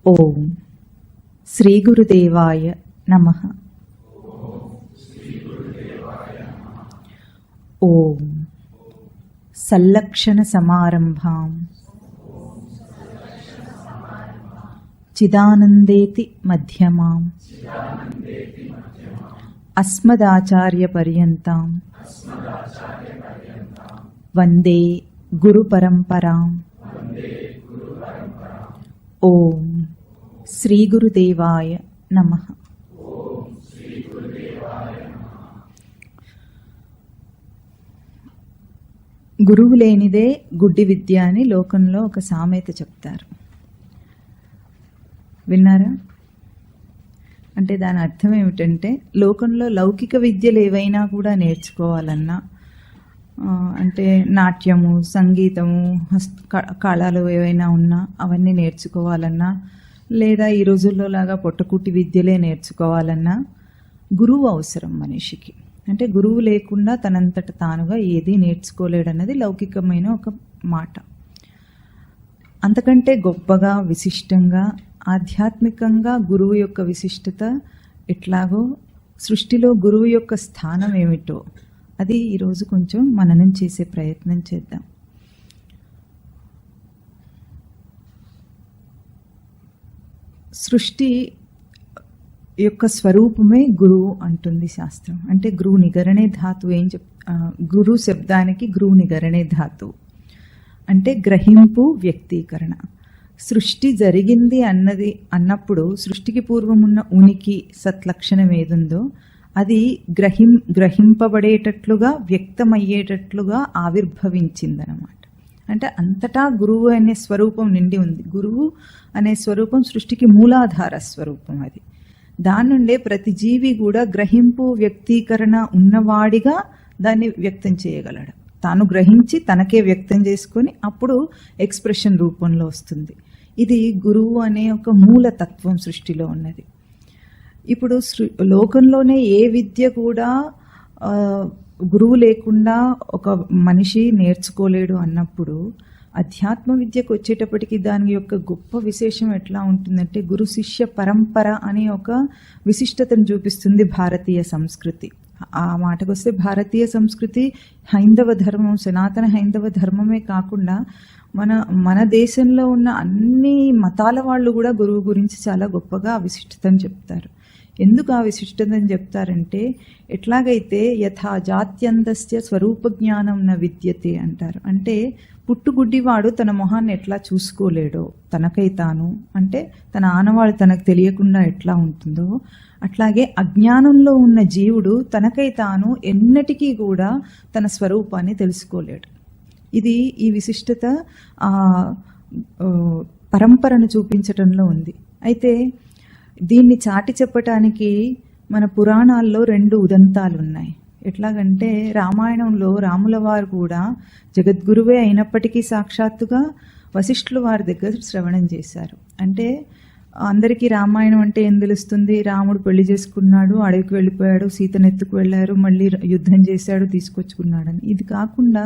ఓం శ్రీ గురుదేవాయ నమః. ఓం సల్లక్షణ సమారంభాం చిదానందేతి మధ్యమాం అస్మదాచార్య పర్యంతాం వందే గురు పరంపరాం. ఓం శ్రీ గురుదేవాయ నమః. గురువు లేనిదే గుడ్డి విద్య అని లోకంలో ఒక సామెత చెప్తారు. విన్నారా? అంటే దాని అర్థం ఏమిటంటే, లోకంలో లౌకిక విద్యలు ఏవైనా కూడా నేర్చుకోవాలన్నా, అంటే నాట్యము, సంగీతము, కళలు ఏవైనా ఉన్నా అవన్నీ నేర్చుకోవాలన్నా, లేదా ఈ రోజుల్లో లాగా పొట్టకుట్టి విద్యలే నేర్చుకోవాలన్నా గురువు అవసరం మనిషికి. అంటే గురువు లేకుండా తనంతట తానుగా ఏదీ నేర్చుకోలేడన్నది లౌకికమైన ఒక మాట. అంతకంటే గొప్పగా, విశిష్టంగా, ఆధ్యాత్మికంగా గురువు యొక్క విశిష్టత ఎట్లాగో, సృష్టిలో గురువు యొక్క స్థానం ఏమిటో అది ఈరోజు కొంచెం మననం చేసే ప్రయత్నం చేద్దాం. సృష్టి యొక్క స్వరూపమే గురువు అంటుంది శాస్త్రం. అంటే గురువు నిగరణే ధాతు గురు శబ్దానికి గురువు నిగరణే ధాతు అంటే గ్రహింపు, వ్యక్తీకరణ. సృష్టి జరిగింది అన్నప్పుడు సృష్టికి పూర్వమున్న ఉనికి, సత్లక్షణం ఏదుందో అది గ్రహింపబడేటట్లుగా, వ్యక్తమయ్యేటట్లుగా ఆవిర్భవించిందనమాట. అంటే అంతటా గురువు అనే స్వరూపం నిండి ఉంది. గురువు అనే స్వరూపం సృష్టికి మూలాధార స్వరూపం. అది దాని నుండే ప్రతి జీవి కూడా గ్రహింపు, వ్యక్తీకరణ ఉన్నవాడిగా దాన్ని వ్యక్తం చేయగలడు. తాను గ్రహించి తనకే వ్యక్తం చేసుకొని అప్పుడు ఎక్స్ప్రెషన్ రూపంలో వస్తుంది. ఇది గురువు అనే ఒక మూలతత్వం సృష్టిలో ఉన్నది. ఇప్పుడు లోకంలోనే ఏ విద్య కూడా గురువు లేకుండా ఒక మనిషి నేర్చుకోలేడు అన్నప్పుడు, అధ్యాత్మ విద్యకు వచ్చేటప్పటికి దాని యొక్క గొప్ప విశేషం ఎట్లా ఉంటుందంటే, గురు శిష్య పరంపర అనే ఒక విశిష్టతను చూపిస్తుంది భారతీయ సంస్కృతి. ఆ మాటకొస్తే భారతీయ సంస్కృతి హైందవ ధర్మం, సనాతన హైందవ ధర్మమే కాకుండా మన దేశంలో ఉన్న అన్ని మతాల వాళ్ళు కూడా గురువు గురించి చాలా గొప్పగా ఆ విశిష్టతను చెప్తారు. ఎందుకు ఆ విశిష్టతని చెప్తారంటే, ఎట్లాగైతే యథా జాత్యంతస్య స్వరూప జ్ఞానం న విద్యతే అంటారు. అంటే పుట్టుగుడ్డివాడు తన మొహాన్ని ఎట్లా చూసుకోలేడో తనకై తాను, అంటే తన ఆనవాళ్ళు తనకు తెలియకుండా ఎట్లా ఉంటుందో, అట్లాగే అజ్ఞానంలో ఉన్న జీవుడు తనకై తాను ఎన్నటికీ కూడా తన స్వరూపాన్ని తెలుసుకోలేడు. ఇది ఈ విశిష్టత పరంపరను చూపించటంలో ఉంది. అయితే దీన్ని చాటి చెప్పటానికి మన పురాణాల్లో 2 ఉదంతాలు ఉన్నాయి. ఎట్లాగంటే, రామాయణంలో రాముల వారు కూడా జగద్గురువే అయినప్పటికీ సాక్షాత్తుగా వశిష్ఠుల వారి దగ్గర శ్రవణం చేశారు. అంటే అందరికీ రామాయణం అంటే ఏం తెలుస్తుంది? రాముడు పెళ్లి చేసుకున్నాడు, అడవికి వెళ్ళిపోయాడు, సీతనెత్తుకు వెళ్ళారు, మళ్ళీ యుద్ధం చేశాడు, తీసుకొచ్చుకున్నాడని. ఇది కాకుండా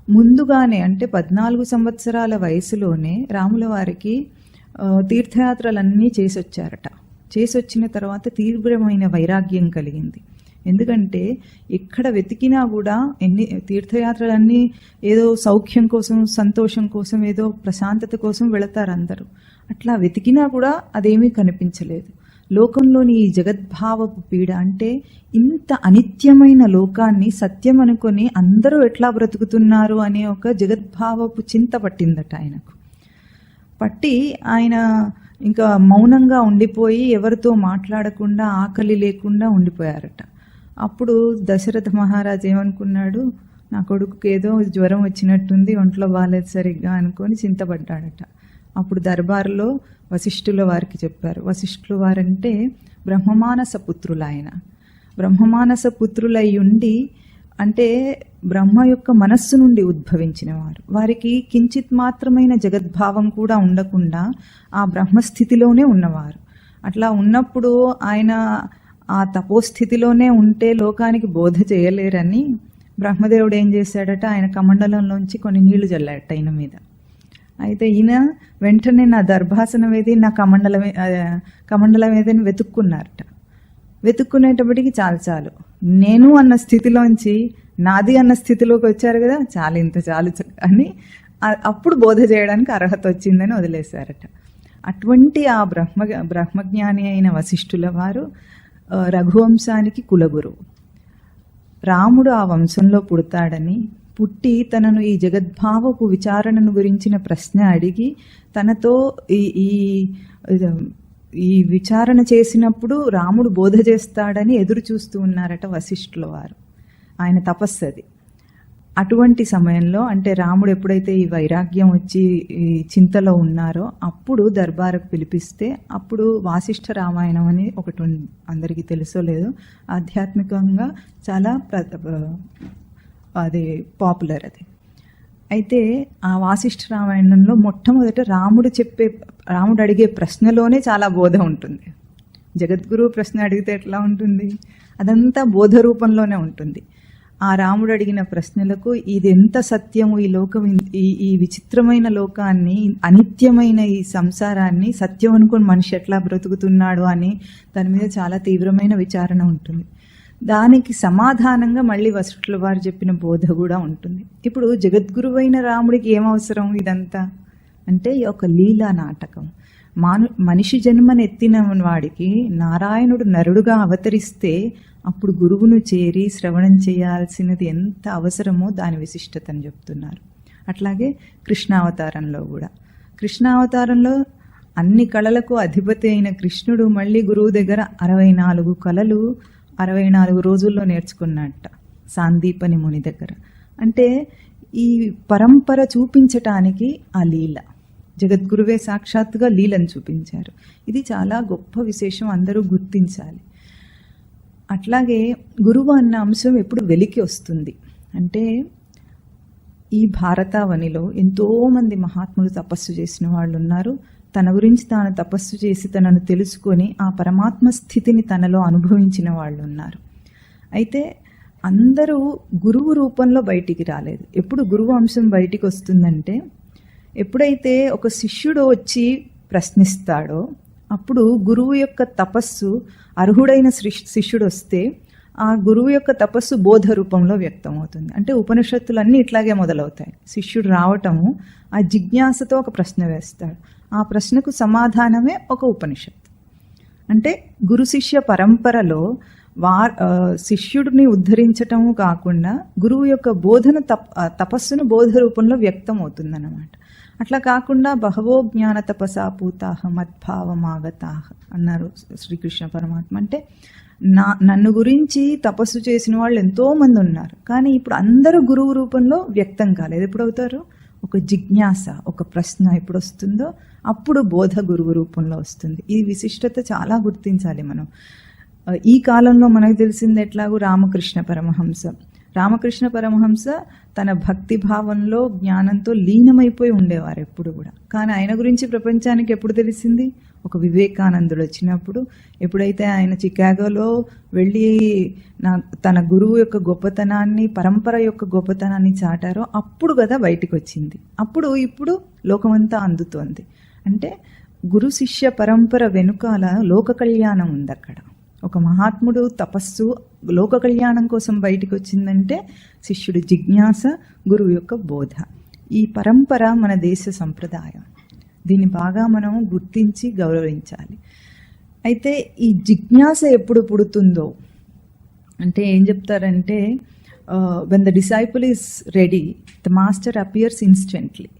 ముందుగానే, అంటే 14 సంవత్సరాల వయసులోనే రాముల వారికి తీర్థయాత్రలన్నీ చేసొచ్చారట. చేసొచ్చిన తర్వాత తీవ్రమైన వైరాగ్యం కలిగింది. ఎందుకంటే ఎక్కడ వెతికినా కూడా తీర్థయాత్రలన్నీ ఏదో సౌఖ్యం కోసం, సంతోషం కోసం, ఏదో ప్రశాంతత కోసం వెళతారు అందరూ. అట్లా వెతికినా కూడా అదేమీ కనిపించలేదు. లోకంలోని ఈ జగద్భావపు పీడ, అంటే ఇంత అనిత్యమైన లోకాన్ని సత్యం అనుకొని అందరూ ఎట్లా బ్రతుకుతున్నారు అనే ఒక జగద్భావపు చింత పట్టిందట ఆయనకు. పట్టి ఆయన ఇంకా మౌనంగా ఉండిపోయి ఎవరితో మాట్లాడకుండా, ఆకలి లేకుండా ఉండిపోయారట. అప్పుడు దశరథ మహారాజు ఏమనుకున్నాడు, నా కొడుకుకి ఏదో జ్వరం వచ్చినట్టుంది, ఒంట్లో బాగాలేదు సరిగ్గా అనుకొని చింతపడ్డాడట. అప్పుడు దర్బారులో వశిష్ఠుల వారికి చెప్పారు. వశిష్ఠుల వారంటే బ్రహ్మమానస పుత్రులు. ఆయన బ్రహ్మమానస పుత్రులై ఉండి, అంటే బ్రహ్మ యొక్క మనస్సు నుండి ఉద్భవించిన వారు. వారికి కించిత్ మాత్రమైన జగద్భావం కూడా ఉండకుండా ఆ బ్రహ్మస్థితిలోనే ఉన్నవారు. అట్లా ఉన్నప్పుడు ఆయన ఆ తపోస్థితిలోనే ఉంటే లోకానికి బోధ చేయలేరని బ్రహ్మదేవుడు ఏం చేశాడట, ఆయన కమండలంలోంచి కొన్ని నీళ్లు జల్లాడట ఆయన మీద. అయితే ఈయన వెంటనే నా దర్భాసనం ఏది, నా కమండలం ఏదని వెతుక్కున్నారట. వెతుక్కునేటప్పటికి చాలు నేను అన్న స్థితిలోంచి నాది అన్న స్థితిలోకి వచ్చారు కదా, ఇంత చాలు అని అప్పుడు బోధ చేయడానికి అర్హత వచ్చిందని వదిలేశారట. అటువంటి ఆ బ్రహ్మజ్ఞాని అయిన వశిష్ఠుల వారు రఘువంశానికి కులగురువు. రాముడు ఆ వంశంలో పుడతాడని, పుట్టి తనను ఈ జగద్భావపు విచారణను గురించిన ప్రశ్న అడిగి తనతో ఈ విచారణ చేసినప్పుడు రాముడు బోధ చేస్తాడని ఎదురు చూస్తూ ఉన్నారట వశిష్ఠుల వారు. ఆయన తపస్సది. అటువంటి సమయంలో, అంటే రాముడు ఎప్పుడైతే ఈ వైరాగ్యం వచ్చి ఈ చింతలో ఉన్నారో అప్పుడు దర్బారుకు పిలిపిస్తే అప్పుడు వాసిష్ఠ రామాయణం అని ఒకటి అందరికీ తెలుసో లేదో, ఆధ్యాత్మికంగా చాలా అది పాపులర్. అది అయితే ఆ వాసిష్ఠ రామాయణంలో మొట్టమొదట రాముడు అడిగే ప్రశ్నలోనే చాలా బోధ ఉంటుంది. జగద్గురువు ప్రశ్న అడిగితే ఎట్లా ఉంటుంది, అదంతా బోధ రూపంలోనే ఉంటుంది. ఆ రాముడు అడిగిన ప్రశ్నలకు ఇది ఎంత సత్యము, ఈ లోకం, ఈ విచిత్రమైన లోకాన్ని, అనిత్యమైన ఈ సంసారాన్ని సత్యం అనుకుని మనిషి ఎట్లా బ్రతుకుతున్నాడు అని దాని మీద చాలా తీవ్రమైన విచారణ ఉంటుంది. దానికి సమాధానంగా మళ్ళీ వశిష్ఠుల వారు చెప్పిన బోధ కూడా ఉంటుంది. ఇప్పుడు జగద్గురువైన రాముడికి ఏమవసరం ఇదంతా అంటే ఒక లీలా నాటకం. మనిషి జన్మనెత్తిన వాడికి నారాయణుడు నరుడుగా అవతరిస్తే అప్పుడు గురువును చేరి శ్రవణం చేయాల్సినది ఎంత అవసరమో దాని విశిష్టతను చెప్తున్నారు. అట్లాగే కృష్ణావతారంలో కూడా, కృష్ణావతారంలో అన్ని కళలకు అధిపతి అయిన కృష్ణుడు మళ్ళీ గురువు దగ్గర 64 కళలు 64 రోజుల్లో నేర్చుకున్నట్ట సాందీపని ముని దగ్గర. అంటే ఈ పరంపర చూపించటానికి ఆ లీల, జగద్గురువే సాక్షాత్తుగా లీలను చూపించారు. ఇది చాలా గొప్ప విశేషం, అందరూ గుర్తించాలి. అట్లాగే గురువు అన్న అంశం ఎప్పుడు వెలికి వస్తుంది అంటే, ఈ భారతావనిలో ఎంతోమంది మహాత్ములు తపస్సు చేసిన వాళ్ళు ఉన్నారు. తన గురించి తాను తపస్సు చేసి తనను తెలుసుకొని ఆ పరమాత్మ స్థితిని తనలో అనుభవించిన వాళ్ళు ఉన్నారు. అయితే అందరూ గురువు రూపంలో బయటికి రాలేదు. ఎప్పుడు గురువు అంశం బయటికి వస్తుందంటే, ఎప్పుడైతే ఒక శిష్యుడు వచ్చి ప్రశ్నిస్తాడో అప్పుడు గురువు యొక్క తపస్సు, అర్హుడైన శిష్యుడు వస్తే ఆ గురువు యొక్క తపస్సు బోధ రూపంలో వ్యక్తమవుతుంది. అంటే ఉపనిషత్తులన్నీ ఇట్లాగే మొదలవుతాయి. శిష్యుడు రావటము, ఆ జిజ్ఞాసతో ఒక ప్రశ్న వేస్తాడు, ఆ ప్రశ్నకు సమాధానమే ఒక ఉపనిషత్తు. అంటే గురు శిష్య పరంపరలో శిష్యుడిని ఉద్ధరించటము కాకుండా గురువు యొక్క బోధన తపస్సును బోధ రూపంలో వ్యక్తం అవుతుందన్నమాట. అట్లా కాకుండా బహవో జ్ఞాన తపసా పూతాహ మద్భావమాగతాహ అన్నారు శ్రీకృష్ణ పరమాత్మ. అంటే నన్ను గురించి తపస్సు చేసిన వాళ్ళు ఎంతో మంది ఉన్నారు, కానీ ఇప్పుడు అందరూ గురువు రూపంలో వ్యక్తం కాలేదు. ఎప్పుడవుతారు? ఒక జిజ్ఞాస, ఒక ప్రశ్న ఎప్పుడు వస్తుందో అప్పుడు బోధ గురువు రూపంలో వస్తుంది. ఈ విశిష్టత చాలా గుర్తించాలి మనం. ఈ కాలంలో మనకు తెలిసింది ఎట్లాగూ రామకృష్ణ పరమహంస తన భక్తి భావంలో జ్ఞానంతో లీనమైపోయి ఉండేవారు ఎప్పుడు కూడా. కానీ ఆయన గురించి ప్రపంచానికి ఎప్పుడు తెలిసింది? ఒక వివేకానందుడు వచ్చినప్పుడు, ఎప్పుడైతే ఆయన చికాగోలో వెళ్ళి తన గురువు యొక్క గొప్పతనాన్ని, పరంపర యొక్క గొప్పతనాన్ని చాటారో అప్పుడు కదా బయటికి వచ్చింది. ఇప్పుడు లోకమంతా అందుతోంది. అంటే గురు శిష్య పరంపర వెనుకాల లోక కళ్యాణం ఉంది. అక్కడ ఒక మహాత్ముడు తపస్సు లోక కళ్యాణం కోసం బయటికి వచ్చిందంటే శిష్యుడి జిజ్ఞాస, గురువు యొక్క బోధ. ఈ పరంపర మన దేశ సంప్రదాయం. దీన్ని బాగా మనం గుర్తించి గౌరవించాలి. అయితే ఈ జిజ్ఞాస ఎప్పుడు పుడుతుందో అంటే ఏం చెప్తారంటే, when the disciple is ready, the master appears instantly.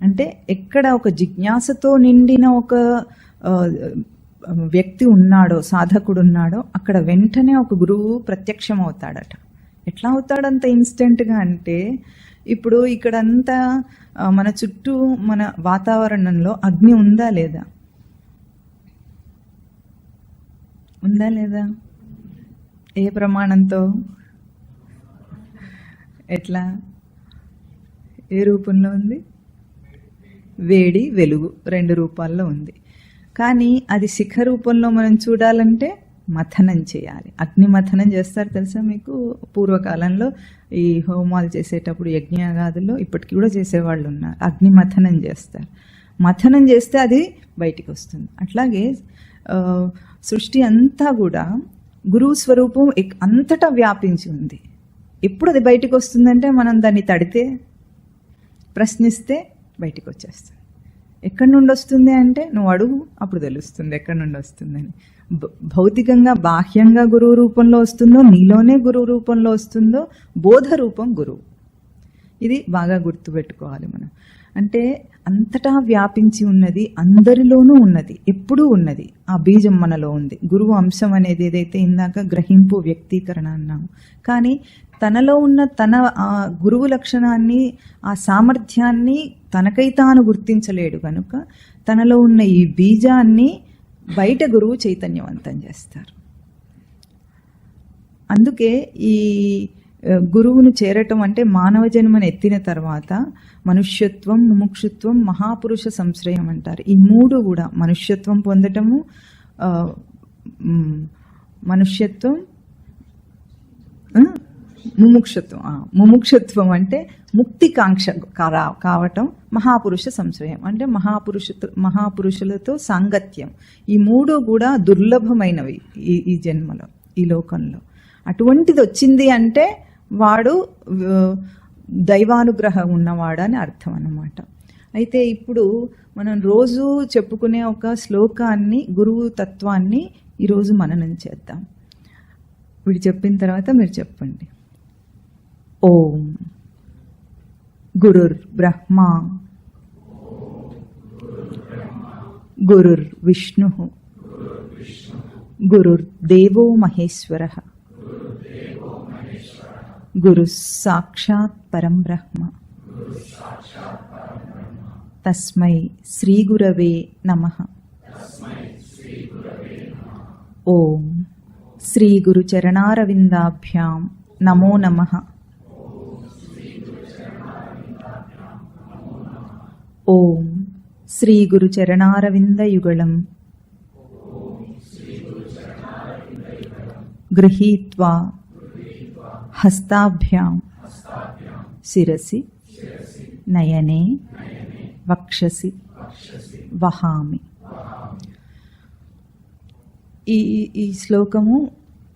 అంటే ఎక్కడ ఒక జిజ్ఞాసతో నిండిన ఒక వ్యక్తి ఉన్నాడో, సాధకుడు ఉన్నాడో, అక్కడ వెంటనే ఒక గురువు ప్రత్యక్షం అవుతాడట. ఎట్లా అవుతాడంత ఇన్స్టెంట్గా అంటే, ఇప్పుడు ఇక్కడంతా మన చుట్టూ మన వాతావరణంలో అగ్ని ఉందా లేదా? ఏ ప్రమాణంతో? ఎట్లా? ఏ రూపంలో ఉంది? వేడి, వెలుగు 2 రూపాల్లో ఉంది. కానీ అది శిఖ రూపంలో మనం చూడాలంటే మథనం చేయాలి. అగ్ని మథనం చేస్తారు తెలుసా మీకు? పూర్వకాలంలో ఈ హోమాలు చేసేటప్పుడు యజ్ఞయాగాదుల్లో ఇప్పటికీ కూడా చేసేవాళ్ళు ఉన్నారు. అగ్ని మథనం చేస్తారు. మథనం చేస్తే అది బయటికి వస్తుంది. అట్లాగే సృష్టి అంతా కూడా గురువు స్వరూపం అంతటా వ్యాపించి ఉంది. ఎప్పుడు అది బయటికి వస్తుందంటే మనం దాన్ని తడితే, ప్రశ్నిస్తే బయటికి వచ్చేస్తుంది. ఎక్కడి నుండి వస్తుంది అంటే నువ్వు అడుగు, అప్పుడు తెలుస్తుంది ఎక్కడి నుండి వస్తుందని. భౌతికంగా బాహ్యంగా గురువు రూపంలో వస్తుందో, నీలోనే గురువు రూపంలో వస్తుందో, బోధ రూపం గురువు. ఇది బాగా గుర్తుపెట్టుకోవాలి మనం. అంటే అంతటా వ్యాపించి ఉన్నది, అందరిలోనూ ఉన్నది, ఎప్పుడూ ఉన్నది. ఆ బీజం మనలో ఉంది. గురువు అంశం అనేది ఏదైతే ఇందాక గ్రహింపు, వ్యక్తీకరణ అన్నాము. కానీ తనలో ఉన్న తన గురువు లక్షణాన్ని, ఆ సామర్థ్యాన్ని తనకై తాను గుర్తించలేడు కనుక తనలో ఉన్న ఈ బీజాన్ని బయట గురువు చైతన్యవంతం చేస్తారు. అందుకే ఈ గురువును చేరటం అంటే మానవ జన్మను ఎత్తిన తర్వాత మనుష్యత్వం, ముముక్షుత్వం, మహాపురుష సంశ్రయం అంటారు. ఈ మూడు కూడా మనుష్యత్వం పొందటము, మనుష్యత్వం, ముముక్షత్వం అంటే ముక్తికాంక్ష కావటం, మహాపురుష సంశ్రయం అంటే మహాపురుషులతో సాంగత్యం. ఈ మూడు కూడా దుర్లభమైనవి ఈ జన్మలో, ఈ లోకంలో. అటువంటిది వచ్చింది అంటే వాడు దైవానుగ్రహం ఉన్నవాడని అర్థం అన్నమాట. అయితే ఇప్పుడు మనం రోజు చెప్పుకునే ఒక శ్లోకాన్ని, గురువు తత్వాన్ని ఈరోజు మననం చేద్దాం. వీడు చెప్పిన తర్వాత మీరు చెప్పండి. ఓం గురుర్ బ్రహ్మ గురుర్ విష్ణు గురుర్ దేవో మహేశ్వర గురు సాక్షాత్ పరం బ్రహ్మ తస్మై శ్రీ గురవే నమః. ఓం శ్రీ గురు చరణారవిందాభ్యాం నమో నమః. ఓం శ్రీ గురు చరణారవిందయుగళం గృహీత్వా హస్తాభ్యాం శిరసి నయనే వక్షసి వహామి. ఈ శ్లోకము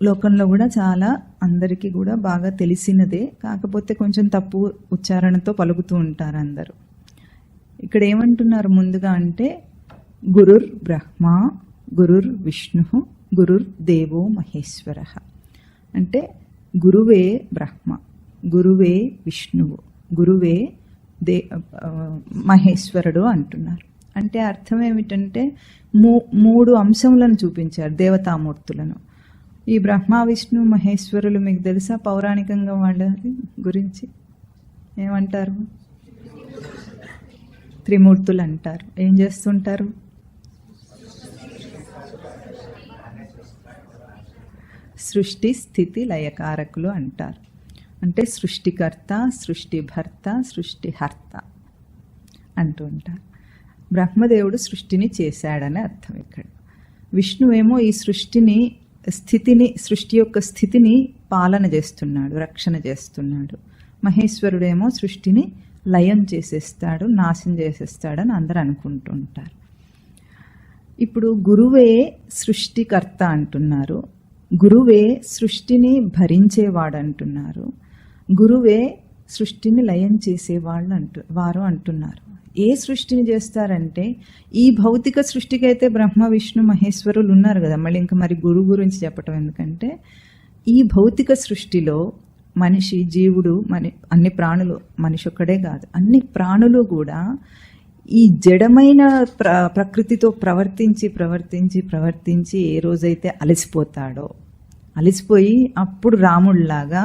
లోకంలో కూడా చాలా అందరికీ కూడా బాగా తెలిసినదే. కాకపోతే కొంచెం తప్పు ఉచ్చారణతో పలుకుతూ ఉంటారు అందరూ. ఇక్కడ ఏమంటున్నారు ముందుగా అంటే గురుర్ బ్రహ్మ గురుర్ విష్ణు గురుర్ దేవో మహేశ్వర. అంటే గురువే బ్రహ్మ, గురువే విష్ణువు, గురువే మహేశ్వరుడు అంటున్నారు. అంటే అర్థం ఏమిటంటే మూడు అంశములను చూపించారు, దేవతామూర్తులను. ఈ బ్రహ్మ విష్ణు మహేశ్వరులు మీకు తెలుసా? పౌరాణికంగా వాళ్ళ గురించి ఏమంటారు? త్రిమూర్తులు అంటారు. ఏం చేస్తుంటారు? సృష్టి స్థితి లయకారకులు అంటారు. అంటే సృష్టికర్త, సృష్టిభర్త, సృష్టిహర్త అంటూ ఉంటారు. బ్రహ్మదేవుడు సృష్టిని చేశాడని అర్థం ఇక్కడ. విష్ణువేమో ఈ సృష్టి యొక్క స్థితిని పాలన చేస్తున్నాడు, రక్షణ చేస్తున్నాడు. మహేశ్వరుడేమో సృష్టిని లయం చేసేస్తాడు, నాశనం చేసేస్తాడని అందరూ అనుకుంటుంటారు. ఇప్పుడు గురువే సృష్టికర్త అంటున్నారు, గురువే సృష్టిని భరించేవాడు అంటున్నారు, గురువే సృష్టిని లయం చేసేవాళ్ళు వారు అంటున్నారు. ఏ సృష్టిని చేస్తారంటే ఈ భౌతిక సృష్టికైతే బ్రహ్మ విష్ణు మహేశ్వరులు ఉన్నారు కదా, మళ్ళీ ఇంకా మరి గురువు గురించి చెప్పటం ఎందుకంటే ఈ భౌతిక సృష్టిలో మనిషి, జీవుడు, అన్ని ప్రాణులు, మనిషి ఒక్కడే కాదు, అన్ని ప్రాణులు కూడా ఈ జడమైన ప్రకృతితో ప్రవర్తించి ఏ రోజైతే అలసిపోయి అప్పుడు రాముడిలాగా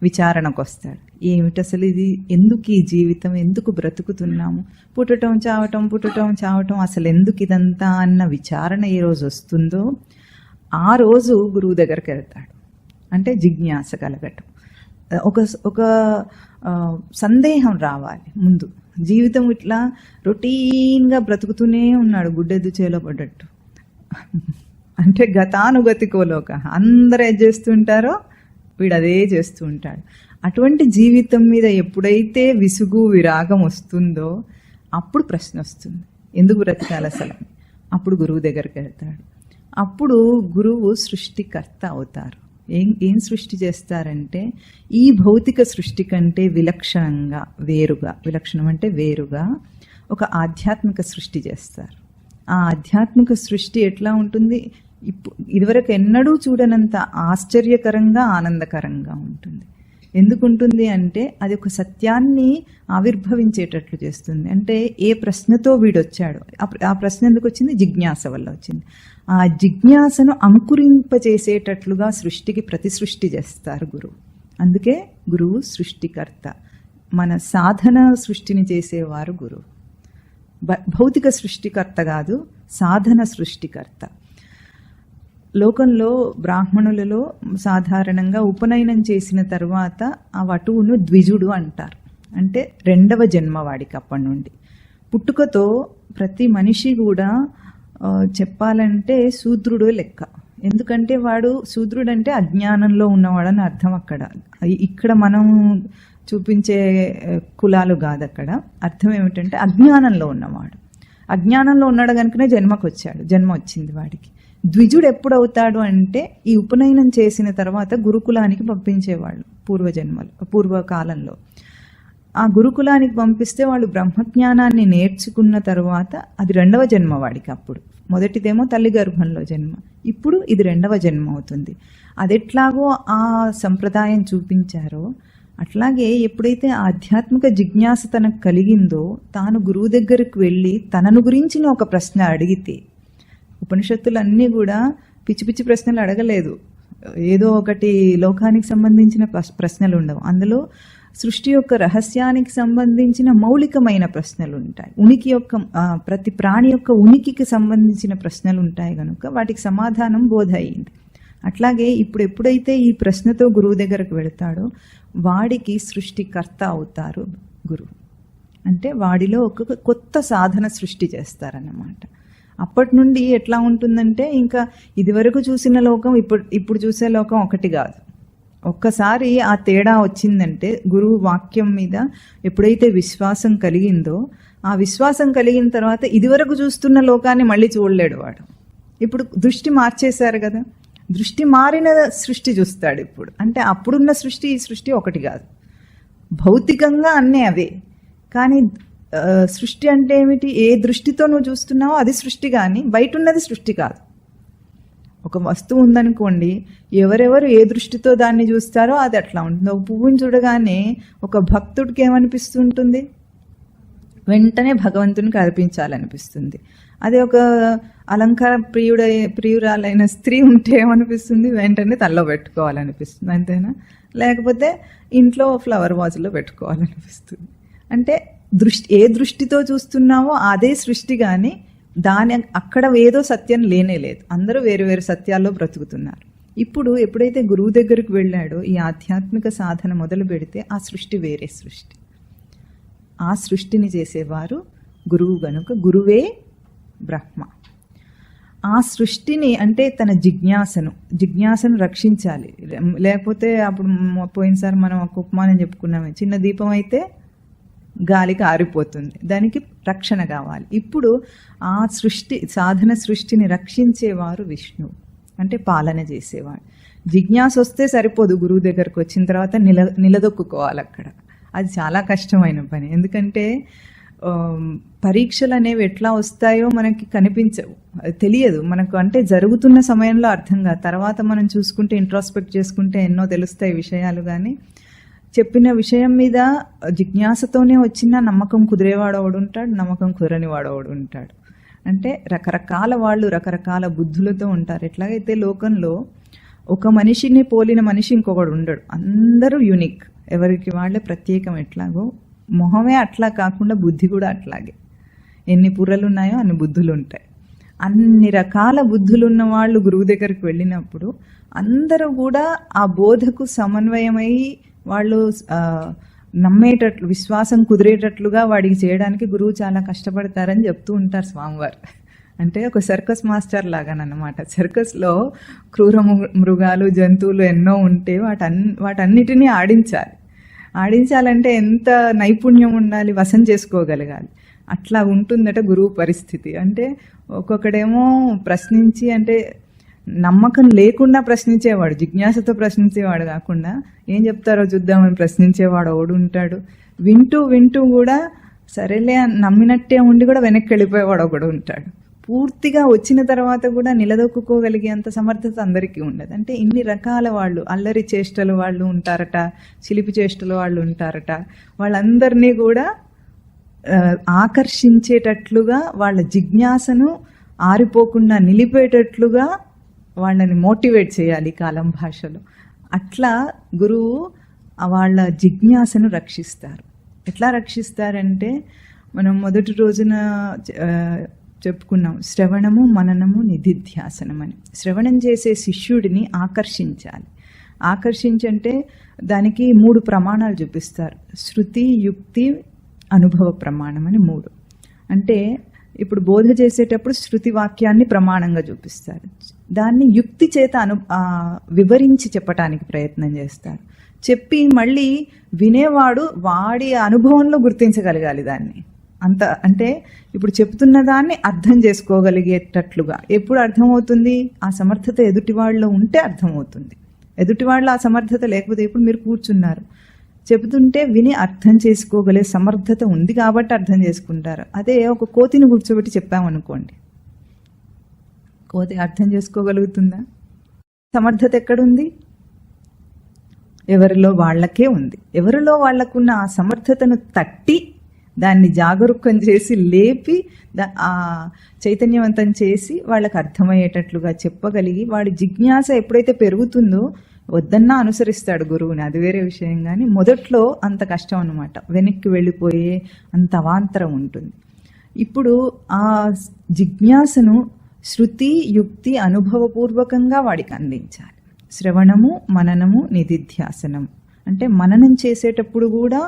విచారణకు వస్తాడు. ఏమిటి అసలు ఇది, ఎందుకు ఈ జీవితం, ఎందుకు బ్రతుకుతున్నాము, పుట్టటం చావటం, అసలు ఎందుకు ఇదంతా అన్న విచారణ ఏ రోజు వస్తుందో ఆ రోజు గురువు దగ్గరికి వెళ్తాడు. అంటే జిజ్ఞాస కలగటం, ఒక సందేహం రావాలి ముందు. జీవితం ఇట్లా రొటీన్గా బ్రతుకుతూనే ఉన్నాడు, గుడ్డెద్దు చేలో పడ్డట్టు అంటే గతానుగతికో లోక, అందరూ ఏది చేస్తుంటారో వీడు అదే చేస్తూ ఉంటాడు. అటువంటి జీవితం మీద ఎప్పుడైతే విసుగు విరాగం వస్తుందో అప్పుడు ప్రశ్న వస్తుంది, ఎందుకు బ్రతకాలి అసలు. అప్పుడు గురువు దగ్గరికి వెళ్తాడు. అప్పుడు గురువు సృష్టికర్త అవుతారు. ఏం సృష్టి చేస్తారంటే ఈ భౌతిక సృష్టి కంటే విలక్షణంగా, వేరుగా, విలక్షణం అంటే వేరుగా ఒక ఆధ్యాత్మిక సృష్టి చేస్తారు. ఆ ఆధ్యాత్మిక సృష్టి ఎట్లా ఉంటుంది, ఇదివరకు ఎన్నడూ చూడనంత ఆశ్చర్యకరంగా, ఆనందకరంగా ఉంటుంది. ఎందుకు ఉంటుంది అంటే అది ఒక సత్యాన్ని ఆవిర్భవించేటట్లు చేస్తుంది. అంటే ఏ ప్రశ్నతో వీడొచ్చాడు, ఆ ప్రశ్న ఎందుకు వచ్చింది, జిజ్ఞాస వల్ల వచ్చింది. ఆ జిజ్ఞాసను అంకురింపచేసేటట్లుగా సృష్టికి ప్రతి సృష్టి చేస్తారు గురువు. అందుకే గురువు సృష్టికర్త. మన సాధన సృష్టిని చేసేవారు గురువు. భౌతిక సృష్టికర్త కాదు, సాధన సృష్టికర్త. లోకంలో బ్రాహ్మణులలో సాధారణంగా ఉపనయనం చేసిన తర్వాత ఆ వటువును ద్విజుడు అంటారు. అంటే రెండవ జన్మ వాడికి. అప్పటి నుండి పుట్టుకతో ప్రతి మనిషి కూడా చెప్పాలంటే శూద్రుడు లెక్క. ఎందుకంటే వాడు శూద్రుడు అంటే అజ్ఞానంలో ఉన్నవాడని అర్థం. ఇక్కడ మనం చూపించే కులాలు కాదు, అక్కడ అర్థం ఏమిటంటే అజ్ఞానంలో ఉన్నవాడు. అజ్ఞానంలో ఉన్నాడు కనుకనే జన్మ వచ్చింది వాడికి. ద్విజుడు ఎప్పుడవుతాడు అంటే ఈ ఉపనయనం చేసిన తర్వాత గురుకులానికి పంపించేవాళ్ళు పూర్వకాలంలో. ఆ గురుకులానికి పంపిస్తే వాళ్ళు బ్రహ్మజ్ఞానాన్ని నేర్చుకున్న తర్వాత అది రెండవ జన్మ వాడికి. అప్పుడు మొదటిదేమో తల్లి గర్భంలో జన్మ, ఇప్పుడు ఇది రెండవ జన్మ అవుతుంది. అదెట్లాగో ఆ సంప్రదాయం చూపించారో అట్లాగే ఎప్పుడైతే ఆధ్యాత్మిక జిజ్ఞాస తనకు కలిగిందో తాను గురువు దగ్గరకు వెళ్ళి తనను గురించిన ఒక ప్రశ్న అడిగితే, ఉపనిషత్తులన్నీ కూడా పిచ్చి పిచ్చి ప్రశ్నలు అడగలేదు, ఏదో ఒకటి లోకానికి సంబంధించిన ప్రశ్నలు ఉండవు. అందులో సృష్టి యొక్క రహస్యానికి సంబంధించిన మౌలికమైన ప్రశ్నలు ఉంటాయి. ఉనికి యొక్క ప్రతి ప్రాణి యొక్క ఉనికికి సంబంధించిన ప్రశ్నలు ఉంటాయి కనుక వాటికి సమాధానం బోధ అయింది. అట్లాగే ఇప్పుడు ఎప్పుడైతే ఈ ప్రశ్నతో గురువు దగ్గరకు వెళతాడో వాడికి సృష్టికర్త అవుతారు గురువు. అంటే వాడిలో ఒక కొత్త సాధన సృష్టి చేస్తారన్నమాట. అప్పటి నుండి ఎట్లా ఉంటుందంటే ఇంకా ఇదివరకు చూసిన లోకం ఇప్పుడు చూసే లోకం ఒకటి కాదు. ఒక్కసారి ఆ తేడా వచ్చిందంటే గురువు వాక్యం మీద ఎప్పుడైతే విశ్వాసం కలిగిందో ఆ విశ్వాసం కలిగిన తర్వాత ఇదివరకు చూస్తున్న లోకాన్ని మళ్ళీ చూడలేడు వాడు. ఇప్పుడు దృష్టి మార్చేశారు కదా, దృష్టి మారిన సృష్టి చూస్తాడు ఇప్పుడు. అంటే అప్పుడున్న సృష్టి ఈ సృష్టి ఒకటి కాదు. భౌతికంగా అన్నీ అవే, కానీ సృష్టి అంటే ఏమిటి, ఏ దృష్టితో నువ్వు చూస్తున్నావో అది సృష్టి, కానీ బయట ఉన్నది సృష్టి కాదు. ఒక వస్తువు ఉందనుకోండి, ఎవరెవరు ఏ దృష్టితో దాన్ని చూస్తారో అది అట్లా ఉంటుంది. ఒక పువ్వుని చూడగానే ఒక భక్తుడికి ఏమనిపిస్తుంటుంది, వెంటనే భగవంతునికి అర్పించాలనిపిస్తుంది. అదే ఒక అలంకార ప్రియురాలైన స్త్రీ ఉంటే ఏమనిపిస్తుంది, వెంటనే తల్లో పెట్టుకోవాలనిపిస్తుంది, అంతేనా? లేకపోతే ఇంట్లో ఫ్లవర్ వాజ్లో పెట్టుకోవాలనిపిస్తుంది. అంటే ఏ దృష్టితో చూస్తున్నావో అదే సృష్టి, కానీ అక్కడ ఏదో సత్యం లేనే లేదు. అందరూ వేరు వేరు సత్యాల్లో బ్రతుకుతున్నారు. ఇప్పుడు ఎప్పుడైతే గురువు దగ్గరికి వెళ్ళాడో ఈ ఆధ్యాత్మిక సాధన మొదలు పెడితే ఆ సృష్టి వేరే సృష్టి. ఆ సృష్టిని చేసేవారు గురువు గనుక గురువే బ్రహ్మ. ఆ సృష్టిని అంటే తన జిజ్ఞాసను రక్షించాలి. లేకపోతే అప్పుడు పోయినసారి మనం ఒక ఉపమానం చెప్పుకున్నామే, చిన్న దీపం అయితే గాలికి ఆరిపోతుంది, దానికి రక్షణ కావాలి. ఇప్పుడు ఆ సాధన సృష్టిని రక్షించేవారు విష్ణువు, అంటే పాలన చేసేవాడు. జిజ్ఞాస వస్తే సరిపోదు, గురువు దగ్గరకు వచ్చిన తర్వాత నిలదొక్కుకోవాలి అక్కడ. అది చాలా కష్టమైన పని. ఎందుకంటే పరీక్షలు అనేవి ఎట్లా వస్తాయో మనకి కనిపించవు, తెలియదు మనకు. అంటే జరుగుతున్న సమయంలో అర్థం కాదు, తర్వాత మనం చూసుకుంటే ఇంట్రాస్పెక్ట్ చేసుకుంటే ఎన్నో తెలుస్తాయి విషయాలు. కానీ చెప్పిన విషయం మీద జిజ్ఞాసతోనే వచ్చిన నమ్మకం కుదిరేవాడు ఒకడు ఉంటాడు, నమ్మకం కుదరని వాడు ఒకడు ఉంటాడు. అంటే రకరకాల వాళ్ళు రకరకాల బుద్ధులతో ఉంటారు. ఎట్లాగైతే లోకంలో ఒక మనిషిని పోలిన మనిషి ఇంకొకడు ఉండడు, అందరూ యూనిక్, ఎవరికి వాళ్ళే ప్రత్యేకం. ఎట్లాగో మొహమే అట్లా కాకుండా బుద్ధి కూడా అట్లాగే. ఎన్ని పుర్రలు ఉన్నాయో అన్ని బుద్ధులు ఉంటాయి. అన్ని రకాల బుద్ధులు ఉన్న వాళ్ళు గురువు దగ్గరికి వెళ్ళినప్పుడు అందరూ కూడా ఆ బోధకు సమన్వయమై వాళ్ళు నమ్మేటట్లు, విశ్వాసం కుదిరేటట్లుగా వాడికి చేయడానికి గురువు చాలా కష్టపడతారని చెప్తూ ఉంటారు స్వామివారు. అంటే ఒక సర్కస్ మాస్టర్ లాగానమాట. సర్కస్లో క్రూర మృగాలు, జంతువులు ఎన్నో ఉంటే వాటన్నిటినీ ఆడించాలంటే ఎంత నైపుణ్యం ఉండాలి, వశం చేసుకోగలగాలి. అట్లా ఉంటుందట గురువు పరిస్థితి. అంటే ఒక్కొక్కడేమో ప్రశ్నించి, అంటే నమ్మకం లేకుండా ప్రశ్నించేవాడు, జిజ్ఞాసతో ప్రశ్నించేవాడు కాకుండా ఏం చెప్తారో చూద్దామని ప్రశ్నించేవాడు ఒకడు ఉంటాడు. వింటూ వింటూ కూడా సరేలే నమ్మినట్టే ఉండి కూడా వెనక్కి వెళ్ళిపోయేవాడు ఒకడు ఉంటాడు. పూర్తిగా వచ్చిన తర్వాత కూడా నిలదొక్కుకోగలిగేంత సమర్థత అందరికీ ఉండదు. అంటే ఇన్ని రకాల వాళ్ళు, అల్లరి చేష్టలు వాళ్ళు ఉంటారట, చిలిపి చేష్టలు వాళ్ళు ఉంటారట. వాళ్ళందరినీ కూడా ఆకర్షించేటట్లుగా, వాళ్ళ జిజ్ఞాసను ఆరిపోకుండా నిలిపేటట్లుగా వాళ్ళని మోటివేట్ చేయాలి కాలం భాషలో. అట్లా గురువు వాళ్ళ జిజ్ఞాసను రక్షిస్తారు. ఎట్లా రక్షిస్తారంటే, మనం మొదటి రోజున చెప్పుకున్నాం, శ్రవణము, మననము, నిధిధ్యాసనం అని. శ్రవణం చేసే శిష్యుడిని ఆకర్షించంటే దానికి 3 ప్రమాణాలు చూపిస్తారు. శృతి, యుక్తి, అనుభవ ప్రమాణం అని 3. అంటే ఇప్పుడు బోధ చేసేటప్పుడు శృతి వాక్యాన్ని ప్రమాణంగా చూపిస్తారు, దాన్ని యుక్తి చేత వివరించి చెప్పటానికి ప్రయత్నం చేస్తారు. చెప్పి మళ్ళీ వినేవాడు వాడి అనుభవంలో గుర్తించగలగాలి దాన్ని. అంటే ఇప్పుడు చెప్తున్న దాన్ని అర్థం చేసుకోగలిగేటట్లుగా. ఎప్పుడు అర్థమవుతుంది? ఆ సమర్థత ఎదుటివాళ్ళలో ఉంటే అర్థమవుతుంది. ఎదుటివాళ్ళ ఆ సమర్థత లేకపోతే, ఇప్పుడు మీరు కూర్చున్నారు, చెబుతుంటే విని అర్థం చేసుకోగలే సమర్థత ఉంది కాబట్టి అర్థం చేసుకుంటారు. అదే ఒక కోతిని కూర్చోబెట్టి చెప్పామనుకోండి, కోతి అర్థం చేసుకోగలుగుతుందా? సమర్థత ఎక్కడుంది? ఎవరిలో వాళ్ళకే ఉంది. ఎవరిలో వాళ్ళకున్న ఆ సమర్థతను తట్టి దాన్ని జాగరూకం చేసి లేపి ఆ చైతన్యవంతం చేసి వాళ్ళకి అర్థమయ్యేటట్లుగా చెప్పగలిగి, వాడి జిజ్ఞాస ఎప్పుడైతే పెరుగుతుందో వద్దన్నా అనుసరిస్తాడు గురువుని, అది వేరే విషయం. కానీ మొదట్లో అంత కష్టం అన్నమాట, వెనక్కి వెళ్ళిపోయే అంత అవాంతరం ఉంటుంది. ఇప్పుడు ఆ జిజ్ఞాసను శృతి, యుక్తి, అనుభవపూర్వకంగా వాడికి అందించాలి. శ్రవణము, మననము, నిధిధ్యాసనం. అంటే మననం చేసేటప్పుడు కూడా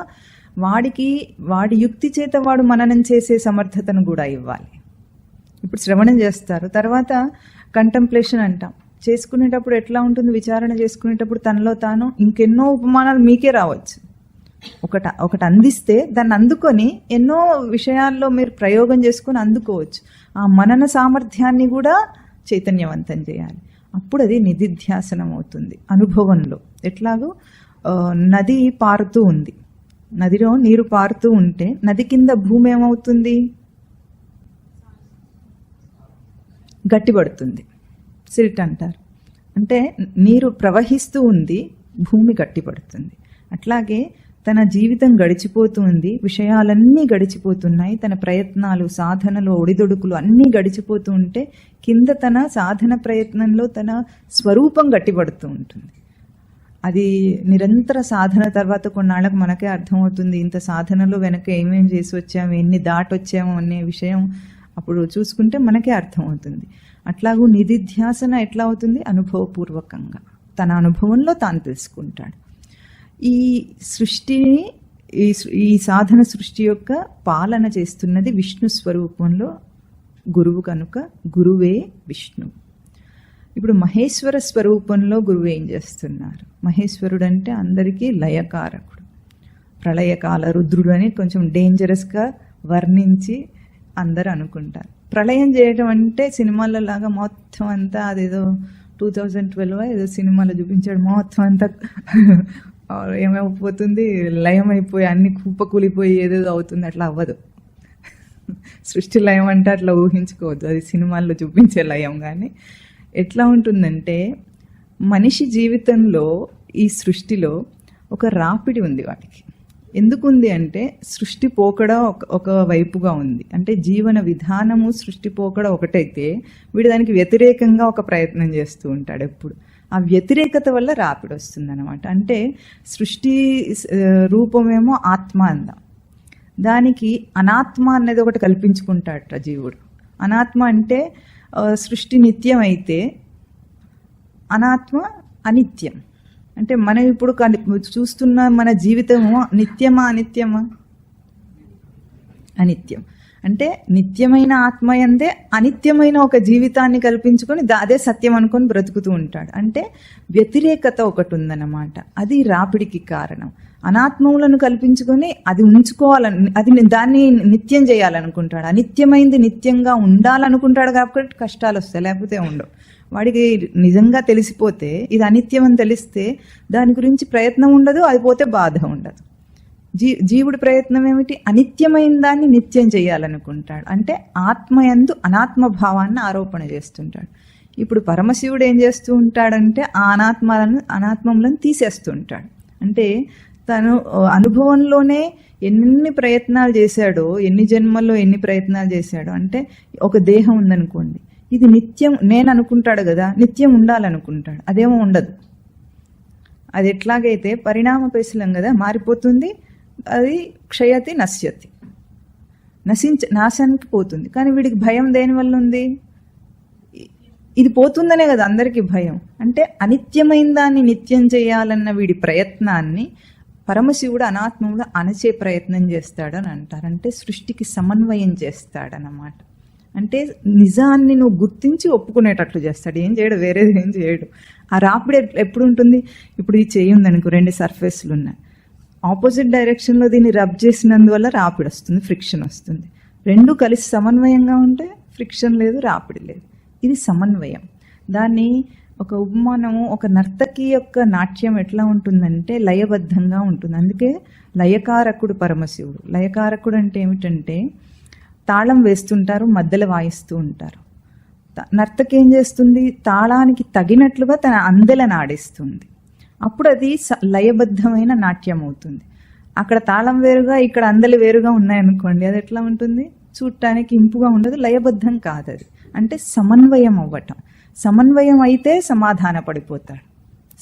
వాడి యుక్తి చేత వాడు మననం చేసే సమర్థతను కూడా ఇవ్వాలి. ఇప్పుడు శ్రవణం చేస్తారు, తర్వాత కంటంప్లేషన్ అంటాం. చేసుకునేటప్పుడు ఎట్లా ఉంటుంది? విచారణ చేసుకునేటప్పుడు తనలో తాను ఇంకెన్నో ఉపమానాలు మీకే రావచ్చు. ఒకటి అందిస్తే దాన్ని అందుకొని ఎన్నో విషయాల్లో మీరు ప్రయోగం చేసుకొని అందుకోవచ్చు. ఆ మనన సామర్థ్యాన్ని కూడా చైతన్యవంతం చేయాలి. అప్పుడు అది నిధిధ్యాసనం అవుతుంది. అనుభవంలో ఎట్లాగో నది పారుతూ ఉంది, నదిలో నీరు పారుతూ ఉంటే నది కింద భూమి ఏమవుతుంది? గట్టిపడుతుంది, సిల్ట్ అంటారు. అంటే నీరు ప్రవహిస్తూ ఉంది, భూమి గట్టిపడుతుంది. అట్లాగే తన జీవితం గడిచిపోతూ ఉంది, విషయాలన్నీ గడిచిపోతున్నాయి, తన ప్రయత్నాలు, సాధనలు, ఒడిదొడుకులు అన్నీ గడిచిపోతూ ఉంటే కింద తన సాధన ప్రయత్నంలో తన స్వరూపం గట్టిపడుతూ ఉంటుంది. అది నిరంతర సాధన తర్వాత కొన్నాళ్ళకు మనకే అర్థమవుతుంది, ఇంత సాధనలో వెనక ఏమేం చేసి వచ్చాము, ఎన్ని దాటొచ్చాము అనే విషయం అప్పుడు చూసుకుంటే మనకే అర్థమవుతుంది. అట్లాగూ నిధిధ్యాసన ఎట్లా అవుతుంది? అనుభవపూర్వకంగా తన అనుభవంలో తాను తెలుసుకుంటాడు. ఈ సృష్టిని, ఈ సాధన సృష్టి యొక్క పాలన చేస్తున్నది విష్ణు స్వరూపంలో గురువు కనుక గురువే విష్ణు. ఇప్పుడు మహేశ్వర స్వరూపంలో గురువు ఏం చేస్తున్నారు? మహేశ్వరుడు అంటే అందరికీ లయకారకుడు, ప్రళయకాల రుద్రుడు అని కొంచెం డేంజరస్గా వర్ణించి అందరూ అనుకుంటారు. ప్రళయం చేయడం అంటే సినిమాల లాగా మొత్తం అంతా, అదేదో 2012 ఏదో సినిమాలో చూపించాడు, మొత్తం అంతా ఏమైపోతుంది, లయం అయిపోయి అన్ని కుప్పకూలిపోయి ఏదేదో అవుతుంది. అట్లా అవ్వదు. సృష్టి లయం అంటే అట్లా ఊహించుకోవద్దు, అది సినిమాల్లో చూపించే లయం. కానీ ఎట్లా ఉంటుందంటే, మనిషి జీవితంలో ఈ సృష్టిలో ఒక రాపిడి ఉంది వాటికి. ఎందుకుంది అంటే సృష్టి పోకడ ఒక వైపుగా ఉంది. అంటే జీవన విధానము సృష్టి పోకడ ఒకటైతే వీడు దానికి వ్యతిరేకంగా ఒక ప్రయత్నం చేస్తూ ఉంటాడు ఎప్పుడు. ఆ వ్యతిరేకత వల్ల రాపిడి వస్తుంది అనమాట. అంటే సృష్టి రూపమేమో ఆత్మ అందాం, దానికి అనాత్మ అనేది ఒకటి కల్పించుకుంటాడట జీవుడు. అనాత్మ అంటే సృష్టి నిత్యం అయితే అనాత్మ అనిత్యం. అంటే మనం ఇప్పుడు చూస్తున్న మన జీవితము నిత్యమా అనిత్యమా? అనిత్యం. అంటే నిత్యమైన ఆత్మయందే అనిత్యమైన ఒక జీవితాన్ని కల్పించుకొని అదే సత్యం అనుకొని బ్రతుకుతూ ఉంటాడు. అంటే వ్యతిరేకత ఒకటి ఉందన్నమాట. అది రాపిడికి కారణం. అనాత్మములను కల్పించుకొని అది ఉంచుకోవాలని, అది దాన్ని నిత్యం చేయాలనుకుంటాడు. అనిత్యమైంది నిత్యంగా ఉండాలనుకుంటాడు కాబట్టి కష్టాలు వస్తాయి, లేకపోతే ఉండవు. వాడికి నిజంగా తెలిసిపోతే ఇది అనిత్యం అని తెలిస్తే దాని గురించి ప్రయత్నం ఉండదు, అది పోతే బాధ ఉండదు. జీవుడి ప్రయత్నం ఏమిటి? అనిత్యమైన దాన్ని నిత్యం చేయాలనుకుంటాడు. అంటే ఆత్మయందు అనాత్మ భావాన్ని ఆరోపణ చేస్తుంటాడు. ఇప్పుడు పరమశివుడు ఏం చేస్తూ ఉంటాడంటే ఆ అనాత్మలను తీసేస్తూ ఉంటాడు. అంటే తను అనుభవంలోనే ఎన్ని ప్రయత్నాలు చేశాడో, ఎన్ని జన్మల్లో ఎన్ని ప్రయత్నాలు చేశాడో. అంటే ఒక దేహం ఉందనుకోండి, ఇది నిత్యం నేను అనుకుంటాడు కదా, నిత్యం ఉండాలనుకుంటాడు. అదేమో ఉండదు. అది ఎట్లాగైతే పరిణామపేశలం కదా, మారిపోతుంది. అది క్షయతి నశ్యతి, నాశానికి పోతుంది. కానీ వీడికి భయం దేనివల్ల ఉంది? ఇది పోతుందనే కదా అందరికీ భయం. అంటే అనిత్యమైన దాన్ని నిత్యం చేయాలన్న వీడి ప్రయత్నాన్ని పరమశివుడు అనాత్మంలో అణచే ప్రయత్నం చేస్తాడని అంటారు. అంటే సృష్టికి సమన్వయం చేస్తాడనమాట. అంటే నిజాన్ని నువ్వు గుర్తించి ఒప్పుకునేటట్లు చేస్తాడు. ఏం చేయడు, వేరేది ఏం చేయడు. ఆ రాపిడి ఎప్పుడు ఉంటుంది? ఇప్పుడు ఈ చెయ్యి ఉందనుకో, 2 సర్ఫేస్లు ఉన్నాయి, ఆపోజిట్ డైరెక్షన్లో దీన్ని రబ్ చేసినందువల్ల రాపిడి వస్తుంది, ఫ్రిక్షన్ వస్తుంది. 2 కలిసి సమన్వయంగా ఉంటే ఫ్రిక్షన్ లేదు, రాపిడి లేదు. ఇది సమన్వయం. దాన్ని ఒక ఉపమానము, ఒక నర్తకి యొక్క నాట్యం ఎట్లా ఉంటుందంటే లయబద్ధంగా ఉంటుంది. అందుకే లయకారకుడు పరమశివుడు. లయకారకుడు అంటే ఏమిటంటే తాళం వేస్తుంటారు, మధ్యలో వాయిస్తూ ఉంటారు. నర్తకి ఏం చేస్తుంది? తాళానికి తగినట్లుగా తన అందెలను ఆడిస్తుంది. అప్పుడు అది లయబద్ధమైన నాట్యం అవుతుంది. అక్కడ తాళం వేరుగా, ఇక్కడ అందెలు వేరుగా ఉన్నాయనుకోండి, అది ఎట్లా ఉంటుంది? చూడటానికి ఇంపుగా ఉండదు, లయబద్ధం కాదు అది. అంటే సమన్వయం అవ్వటం. సమన్వయం అయితే సమాధాన పడిపోతాడు.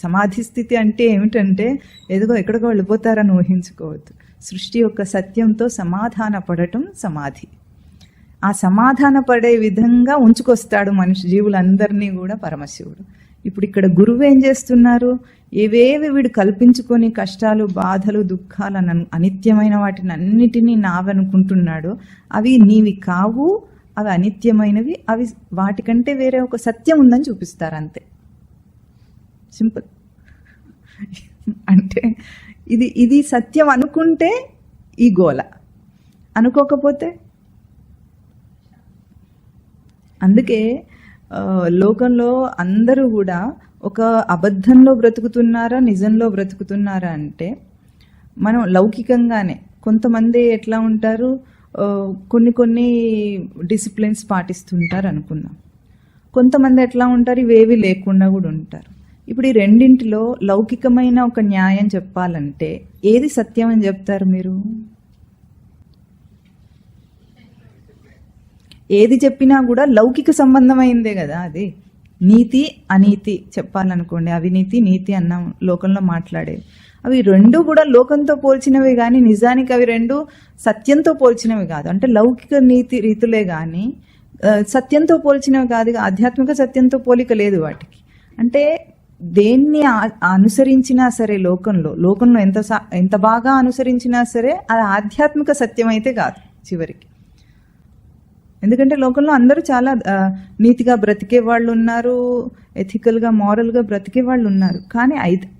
సమాధి స్థితి అంటే ఏమిటంటే ఏదో ఎక్కడికో వెళ్ళిపోతారని ఊహించుకోవద్దు. సృష్టి యొక్క సత్యంతో సమాధాన పడటం సమాధి. ఆ సమాధాన పడే విధంగా ఉంచుకొస్తాడు మనిషి జీవులందరినీ కూడా పరమశివుడు. ఇప్పుడు ఇక్కడ గురువు ఏం చేస్తున్నారు? ఏవేవి వీడు కల్పించుకొని కష్టాలు, బాధలు, దుఃఖాలు, అనిత్యమైన వాటిని అన్నిటినీ నావనుకుంటున్నాడో అవి నీవి కావు, అవి అనిత్యమైనవి, అవి వాటికంటే వేరే ఒక సత్యం ఉందని చూపిస్తారు. అంతే, సింపుల్. అంటే ఇది సత్యం అనుకుంటే ఈ గోల, అనుకోకపోతే. అందుకే లోకంలో అందరూ కూడా ఒక అబద్ధంలో బ్రతుకుతున్నారా, నిజంలో బ్రతుకుతున్నారా అంటే మనం లౌకికంగానే. కొంతమంది ఎట్లా ఉంటారు, కొన్ని డిసిప్లిన్స్ పాటిస్తుంటారు అనుకుందాం. కొంతమంది ఎట్లా ఉంటారు, ఇవేవి లేకుండా కూడా ఉంటారు. ఇప్పుడు ఈ రెండింటిలో లౌకికమైన ఒక న్యాయం చెప్పాలంటే ఏది సత్యం అని చెప్తారు మీరు? ఏది చెప్పినా కూడా లౌకిక సంబంధమైందే కదా అది. నీతి అనీతి చెప్పాలనుకోండి, అవినీతి నీతి అన్నాం లోకంలో మాట్లాడేవి. అవి 2 కూడా లోకంతో పోల్చినవి కానీ నిజానికి అవి 2 సత్యంతో పోల్చినవి కాదు. అంటే లౌకిక నీతి రీతులే కానీ సత్యంతో పోల్చినవి కాదు. ఆధ్యాత్మిక సత్యంతో పోలిక లేదు వాటికి. అంటే దేన్ని అనుసరించినా సరే లోకంలో ఎంత బాగా అనుసరించినా సరే అది ఆధ్యాత్మిక సత్యం అయితే కాదు చివరికి. ఎందుకంటే లోకంలో అందరూ చాలా నీతిగా బ్రతికే వాళ్ళు ఉన్నారు, ఎథికల్గా మారల్గా బ్రతికే వాళ్ళు ఉన్నారు. కానీ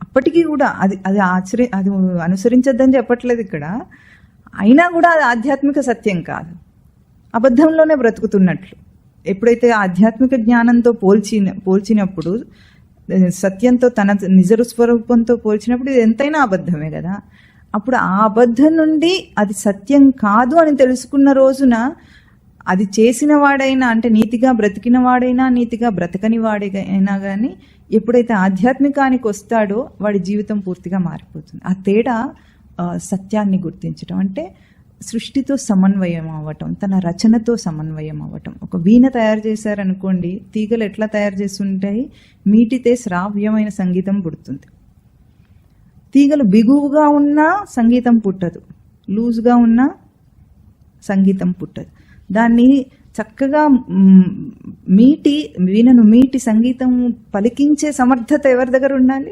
అప్పటికీ కూడా అది అనుసరించద్దని చెప్పట్లేదు ఇక్కడ. అయినా కూడా అది ఆధ్యాత్మిక సత్యం కాదు, అబద్ధంలోనే బ్రతుకుతున్నట్లు. ఎప్పుడైతే ఆధ్యాత్మిక జ్ఞానంతో పోల్చినప్పుడు, సత్యంతో తన నిజ స్వరూపంతో పోల్చినప్పుడు ఇది ఎంతైనా అబద్ధమే కదా. అప్పుడు ఆ అబద్ధం నుండి అది సత్యం కాదు అని తెలుసుకున్న రోజున అది చేసిన వాడైనా, అంటే నీతిగా బ్రతికిన వాడైనా, నీతిగా బ్రతకని వాడైనా కానీ ఎప్పుడైతే ఆధ్యాత్మికానికి వస్తాడో వాడి జీవితం పూర్తిగా మారిపోతుంది. ఆ తేడా సత్యాన్ని గుర్తించడం. అంటే సృష్టితో సమన్వయం అవ్వటం, తన రచనతో సమన్వయం అవ్వటం. ఒక వీణ తయారు చేశారనుకోండి, తీగలు ఎట్లా తయారు చేసి ఉంటాయి? మీటితే శ్రావ్యమైన సంగీతం పుడుతుంది. తీగలు బిగువుగా ఉన్నా సంగీతం పుట్టదు, లూజ్గా ఉన్నా సంగీతం పుట్టదు. దాన్ని చక్కగా వీణను మీటి సంగీతం పలికించే సమర్థత ఎవరి దగ్గర ఉండాలి?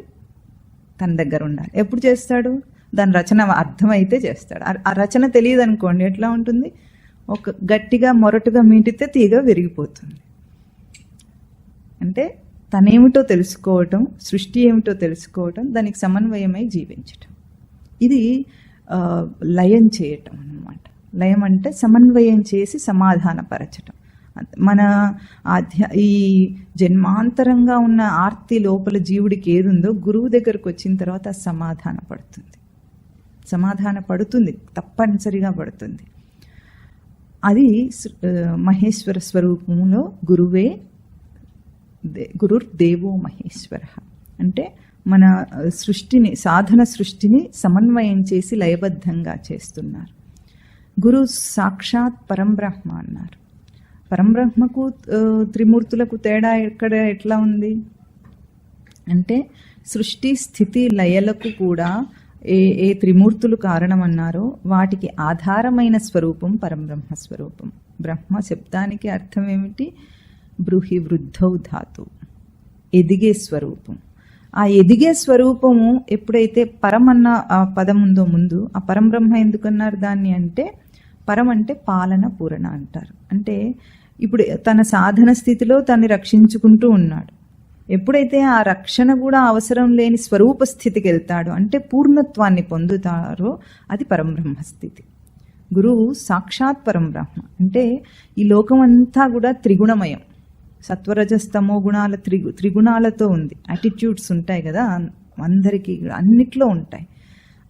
తన దగ్గర ఉండాలి. ఎప్పుడు చేస్తాడు? దాని రచన అర్థమైతే చేస్తాడు. ఆ రచన తెలియదు అనుకోండి, ఎట్లా ఉంటుంది? ఒక గట్టిగా మొరటుగా మీటితే తీగ విరిగిపోతుంది. అంటే తనేమిటో తెలుసుకోవటం, సృష్టి ఏమిటో తెలుసుకోవటం, దానికి సమన్వయమై జీవించటం. ఇది లయం చేయటం అన్నమాట. లయం అంటే సమన్వయం చేసి సమాధానపరచటం. మన ఈ జన్మాంతరంగా ఉన్న ఆర్తి లోపల జీవుడికి ఏదుందో గురువు దగ్గరకు వచ్చిన తర్వాత సమాధాన పడుతుంది, తప్పనిసరిగా పడుతుంది. అది మహేశ్వర స్వరూపంలో గురువే, గురుర్దేవో మహేశ్వర. అంటే మన సృష్టిని, సాధన సృష్టిని సమన్వయం చేసి లయబద్ధంగా చేస్తున్నారు. గురు సాక్షాత్ పరంబ్రహ్మ అన్నారు. పరంబ్రహ్మకు త్రిమూర్తులకు తేడా ఎట్లా ఉంది అంటే, సృష్టి స్థితి లయలకు కూడా ఏ త్రిమూర్తులు కారణమన్నారో వాటికి ఆధారమైన స్వరూపం పరంబ్రహ్మ స్వరూపం. బ్రహ్మ శబ్దానికి అర్థం ఏమిటి? బ్రూహి వృద్ధౌ ధాతు, ఎదిగే స్వరూపం. ఆ ఎదిగే స్వరూపము ఎప్పుడైతే పరమన్న ఆ పదం ఉందో, ముందు ఆ పరంబ్రహ్మ ఎందుకన్నారు దాన్ని అంటే, పరం అంటే పాలన పూరణ అంటారు. అంటే ఇప్పుడు తన సాధన స్థితిలో తను రక్షించుకుంటూ ఉన్నాడు. ఎప్పుడైతే ఆ రక్షణ కూడా అవసరం లేని స్వరూప స్థితికి వెళ్తాడో, అంటే పూర్ణత్వాన్ని పొందుతారో, అది పరంబ్రహ్మ స్థితి. గురువు సాక్షాత్ పరంబ్రహ్మ. అంటే ఈ లోకం అంతా కూడా త్రిగుణమయం, సత్వరజస్తమో గుణాల త్రిగుణాలతో ఉంది. యాటిట్యూడ్స్ ఉంటాయి కదా అందరికీ, అన్నిట్లో ఉంటాయి.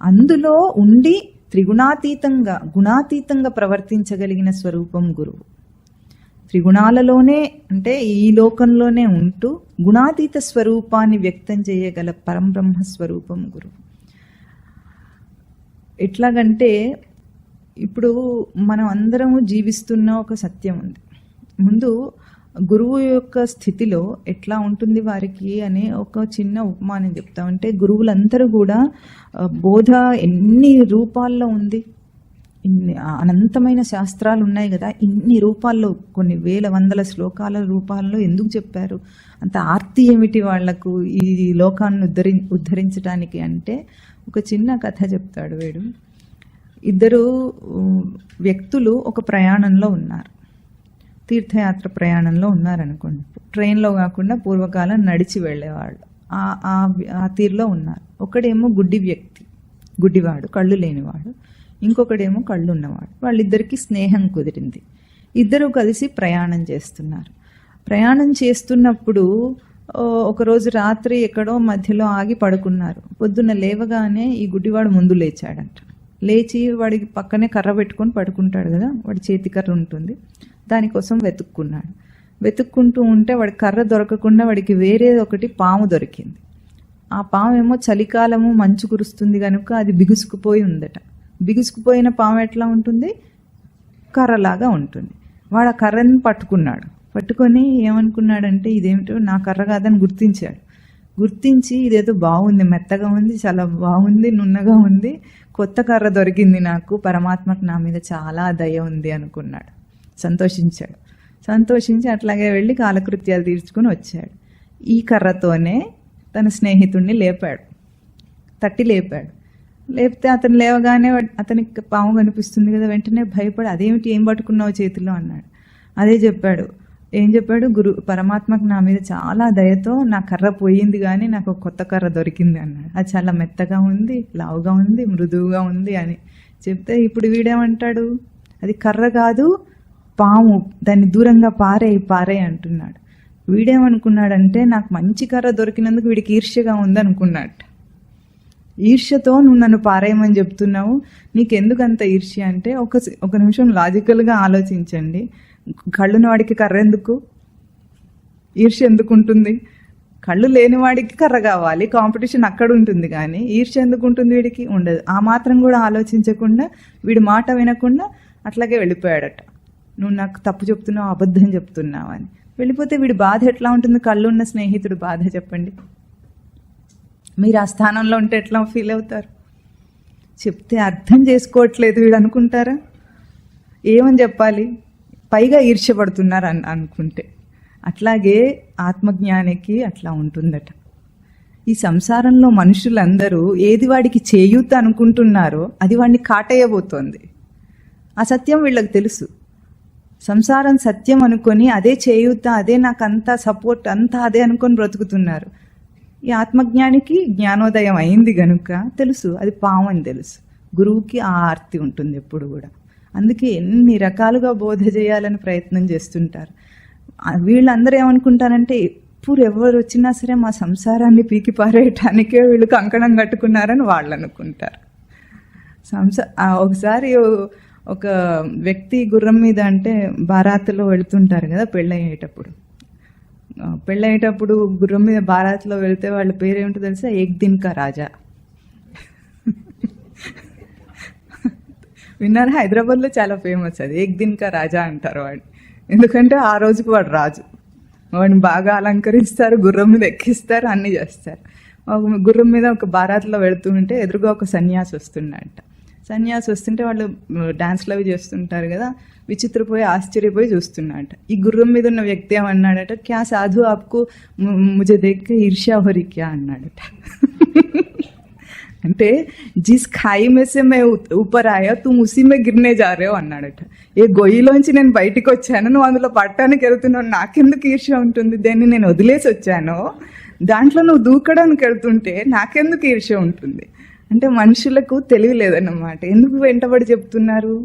అందులో ఉండి త్రిగుణాతీతంగా, గుణాతీతంగా ప్రవర్తించగలిగిన స్వరూపం గురువు. త్రిగుణాలలోనే, అంటే ఈ లోకంలోనే ఉంటూ గుణాతీత స్వరూపాన్ని వ్యక్తం చేయగల పరంబ్రహ్మ స్వరూపం గురువు. ఎట్లాగంటే ఇప్పుడు మనం అందరము జీవిస్తున్న ఒక సత్యం ఉంది. ముందు గురువు యొక్క స్థితిలో ఎట్లా ఉంటుంది వారికి అనే ఒక చిన్న ఉపమానం చెప్తామంటే, గురువులందరూ కూడా బోధ ఎన్ని రూపాల్లో ఉంది, ఇన్ని అనంతమైన శాస్త్రాలు ఉన్నాయి కదా, ఇన్ని రూపాల్లో, కొన్ని వేల వందల శ్లోకాల రూపాల్లో ఎందుకు చెప్పారు? అంత ఆర్తి ఏమిటి వాళ్లకు ఈ లోకాన్ని ఉద్ధరించడానికి అంటే, ఒక చిన్న కథ చెప్తాడు వీడు. ఇద్దరు వ్యక్తులు ఒక ప్రయాణంలో ఉన్నారు, తీర్థయాత్ర ప్రయాణంలో ఉన్నారనుకోండి. ట్రైన్లో కాకుండా పూర్వకాలం నడిచి వెళ్ళేవాళ్ళు ఆ తీరులో ఉన్నారు. ఒకడేమో గుడ్డి వ్యక్తి, గుడ్డివాడు, కళ్ళు లేనివాడు. ఇంకొకడేమో కళ్ళు ఉన్నవాడు. వాళ్ళిద్దరికీ స్నేహం కుదిరింది. ఇద్దరు కలిసి ప్రయాణం చేస్తున్నారు. ప్రయాణం చేస్తున్నప్పుడు ఒకరోజు రాత్రి ఎక్కడో మధ్యలో ఆగి పడుకున్నారు. పొద్దున్న లేవగానే ఈ గుడ్డివాడు ముందు లేచాడంట. లేచి వాడికి పక్కనే కర్ర పెట్టుకొని పడుకుంటాడు కదా, వాడి చేతి కర్ర ఉంటుంది, దానికోసం వెతుక్కుంటూ ఉంటే వాడి కర్ర దొరకకుండా వాడికి వేరే ఒకటి పాము దొరికింది. ఆ పాము ఏమో చలికాలము మంచు కురుస్తుంది కనుక అది బిగుసుకుపోయి ఉందట. బిగుసుకుపోయిన పాము ఎట్లా ఉంటుంది? కర్రలాగా ఉంటుంది. వాడు ఆ కర్రని పట్టుకొని ఏమనుకున్నాడంటే, ఇదేమిటో నా కర్ర కాదని గుర్తించి ఇదేదో బాగుంది, మెత్తగా ఉంది, చాలా బాగుంది, నున్నగా ఉంది, కొత్త కర్ర దొరికింది నాకు, పరమాత్మకు నా మీద చాలా దయ ఉంది అనుకున్నాడు. సంతోషించి అట్లాగే వెళ్ళి కాలకృత్యాలు తీర్చుకుని వచ్చాడు. ఈ కర్రతోనే తన స్నేహితుడిని తట్టి లేపాడు. లేపితే అతను లేవగానే అతనికి పాము కనిపిస్తుంది కదా, వెంటనే భయపడి, అదేమిటి, ఏం పట్టుకున్నావు చేతిలో అన్నాడు. అదే చెప్పాడు. ఏం చెప్పాడు? పరమాత్మకు నా మీద చాలా దయతో నా కర్ర పోయింది కానీ నాకు కొత్త కర్ర దొరికింది అన్నాడు. అది చాలా మెత్తగా ఉంది, లావుగా ఉంది, మృదువుగా ఉంది అని చెప్తే, ఇప్పుడు వీడేమంటాడు? అది కర్ర కాదు, పాము, దాన్ని దూరంగా పారే అంటున్నాడు. వీడేమనుకున్నాడంటే, నాకు మంచి కర్ర దొరికినందుకు వీడికి ఈర్ష్యగా ఉంది అనుకున్నాడు. ఈర్ష్యతో నువ్వు నన్ను పారేయమని చెప్తున్నావు, నీకెందుకు అంత ఈర్ష్య అంటే, ఒక నిమిషం లాజికల్గా ఆలోచించండి. కళ్ళున్న వాడికి కర్ర ఎందుకు? ఈర్ష్య ఎందుకు ఉంటుంది? కళ్ళు లేని వాడికి కర్ర కావాలి, కాంపిటీషన్ అక్కడ ఉంటుంది, కానీ ఈర్ష్య ఎందుకు ఉంటుంది? వీడికి ఉండదు. ఆ మాత్రం కూడా ఆలోచించకుండా వీడి మాట వినకుండా అట్లాగే వెళ్ళిపోయాడట. నువ్వు నాకు తప్పు చెప్తున్నావు, అబద్ధం చెప్తున్నావు అని వెళ్ళిపోతే వీడి బాధ ఎట్లా ఉంటుంది? కళ్ళు ఉన్న స్నేహితుడు బాధ చెప్పండి. మీరు ఆ స్థానంలో ఉంటే ఎట్లా ఫీల్ అవుతారు? చెప్తే అర్థం చేసుకోవట్లేదు వీడు అనుకుంటారా? ఏమని చెప్పాలి? పైగా ఈర్ష్యపడుతున్నారు అనుకుంటే. అట్లాగే ఆత్మజ్ఞానికి అట్లా ఉంటుందట. ఈ సంసారంలో మనుషులందరూ ఏది వాడికి చేయూత అనుకుంటున్నారో అది వాడిని కాటేయబోతోంది. ఆ సత్యం వీళ్ళకి తెలుసు. సంసారం సత్యం అనుకొని అదే చేయూత, అదే నాకు అంతా సపోర్ట్, అంతా అదే అనుకొని బ్రతుకుతున్నారు. ఈ ఆత్మజ్ఞానికి జ్ఞానోదయం అయింది గనుక తెలుసు అది పాము అని తెలుసు. గురువుకి ఆ ఆర్తి ఉంటుంది ఎప్పుడు కూడా. అందుకే ఎన్ని రకాలుగా బోధ చేయాలని ప్రయత్నం చేస్తుంటారు. వీళ్ళందరూ ఏమనుకుంటారంటే ఎప్పుడు ఎవరు వచ్చినా సరే మా సంసారాన్ని పీకి పారేయటానికే వీళ్ళు కంకణం కట్టుకున్నారని వాళ్ళు అనుకుంటారు. ఒకసారి ఒక వ్యక్తి గుర్రం మీద, అంటే బారాత్లో వెళుతుంటారు కదా పెళ్ళయ్యేటప్పుడు గుర్రం మీద బారాత్లో వెళ్తే వాళ్ళ పేరేమిటో తెలుసా? ఏక్ దిన్ కా రాజా. విన్నారు? హైదరాబాద్లో చాలా ఫేమస్ అది. ఏక్ దిన్ కా రాజా అంటారు వాడిని. ఎందుకంటే ఆ రోజుకు వాడు రాజు. వాడిని బాగా అలంకరిస్తారు, గుర్రం మీద ఎక్కిస్తారు, అన్నీ చేస్తారు. గుర్రం మీద ఒక బారాత్లో వెళుతుంటే ఎదురుగా ఒక సన్యాసి వస్తుండంట. సన్యాసి వస్తుంటే వాళ్ళు డాన్స్లు అవి చేస్తుంటారు కదా, విచిత్రపోయి ఆశ్చర్యపోయి చూస్తున్నాడట. ఈ గుర్రం మీద ఉన్న వ్యక్తి ఏమన్నాడట, క్యా సాధు ఆప్కు ముజే దేఖ్ ఈర్ష్యా హోరీ క్యా అన్నాడట. అంటే జిస్ ఖాయి మే సే మే ఊపర్ ఆయా తుమ్ ఉసి మే గిర్నే జా రే హో అన్నాడట. ఏ గొయ్యిలోంచి నేను బయటికి వచ్చాను, నువ్వు అందులో పట్టడానికి వెళ్తున్నావు, నాకెందుకు ఈర్ష్య ఉంటుంది? దాన్ని నేను వదిలేసి వచ్చాను, దాంట్లో నువ్వు దూకడానికి వెళ్తుంటే నాకెందుకు ఈర్ష్య ఉంటుంది? అంటే మనుషులకు తెలివి లేదన్నమాట. ఎందుకు వెంటబడి చెప్తున్నారు?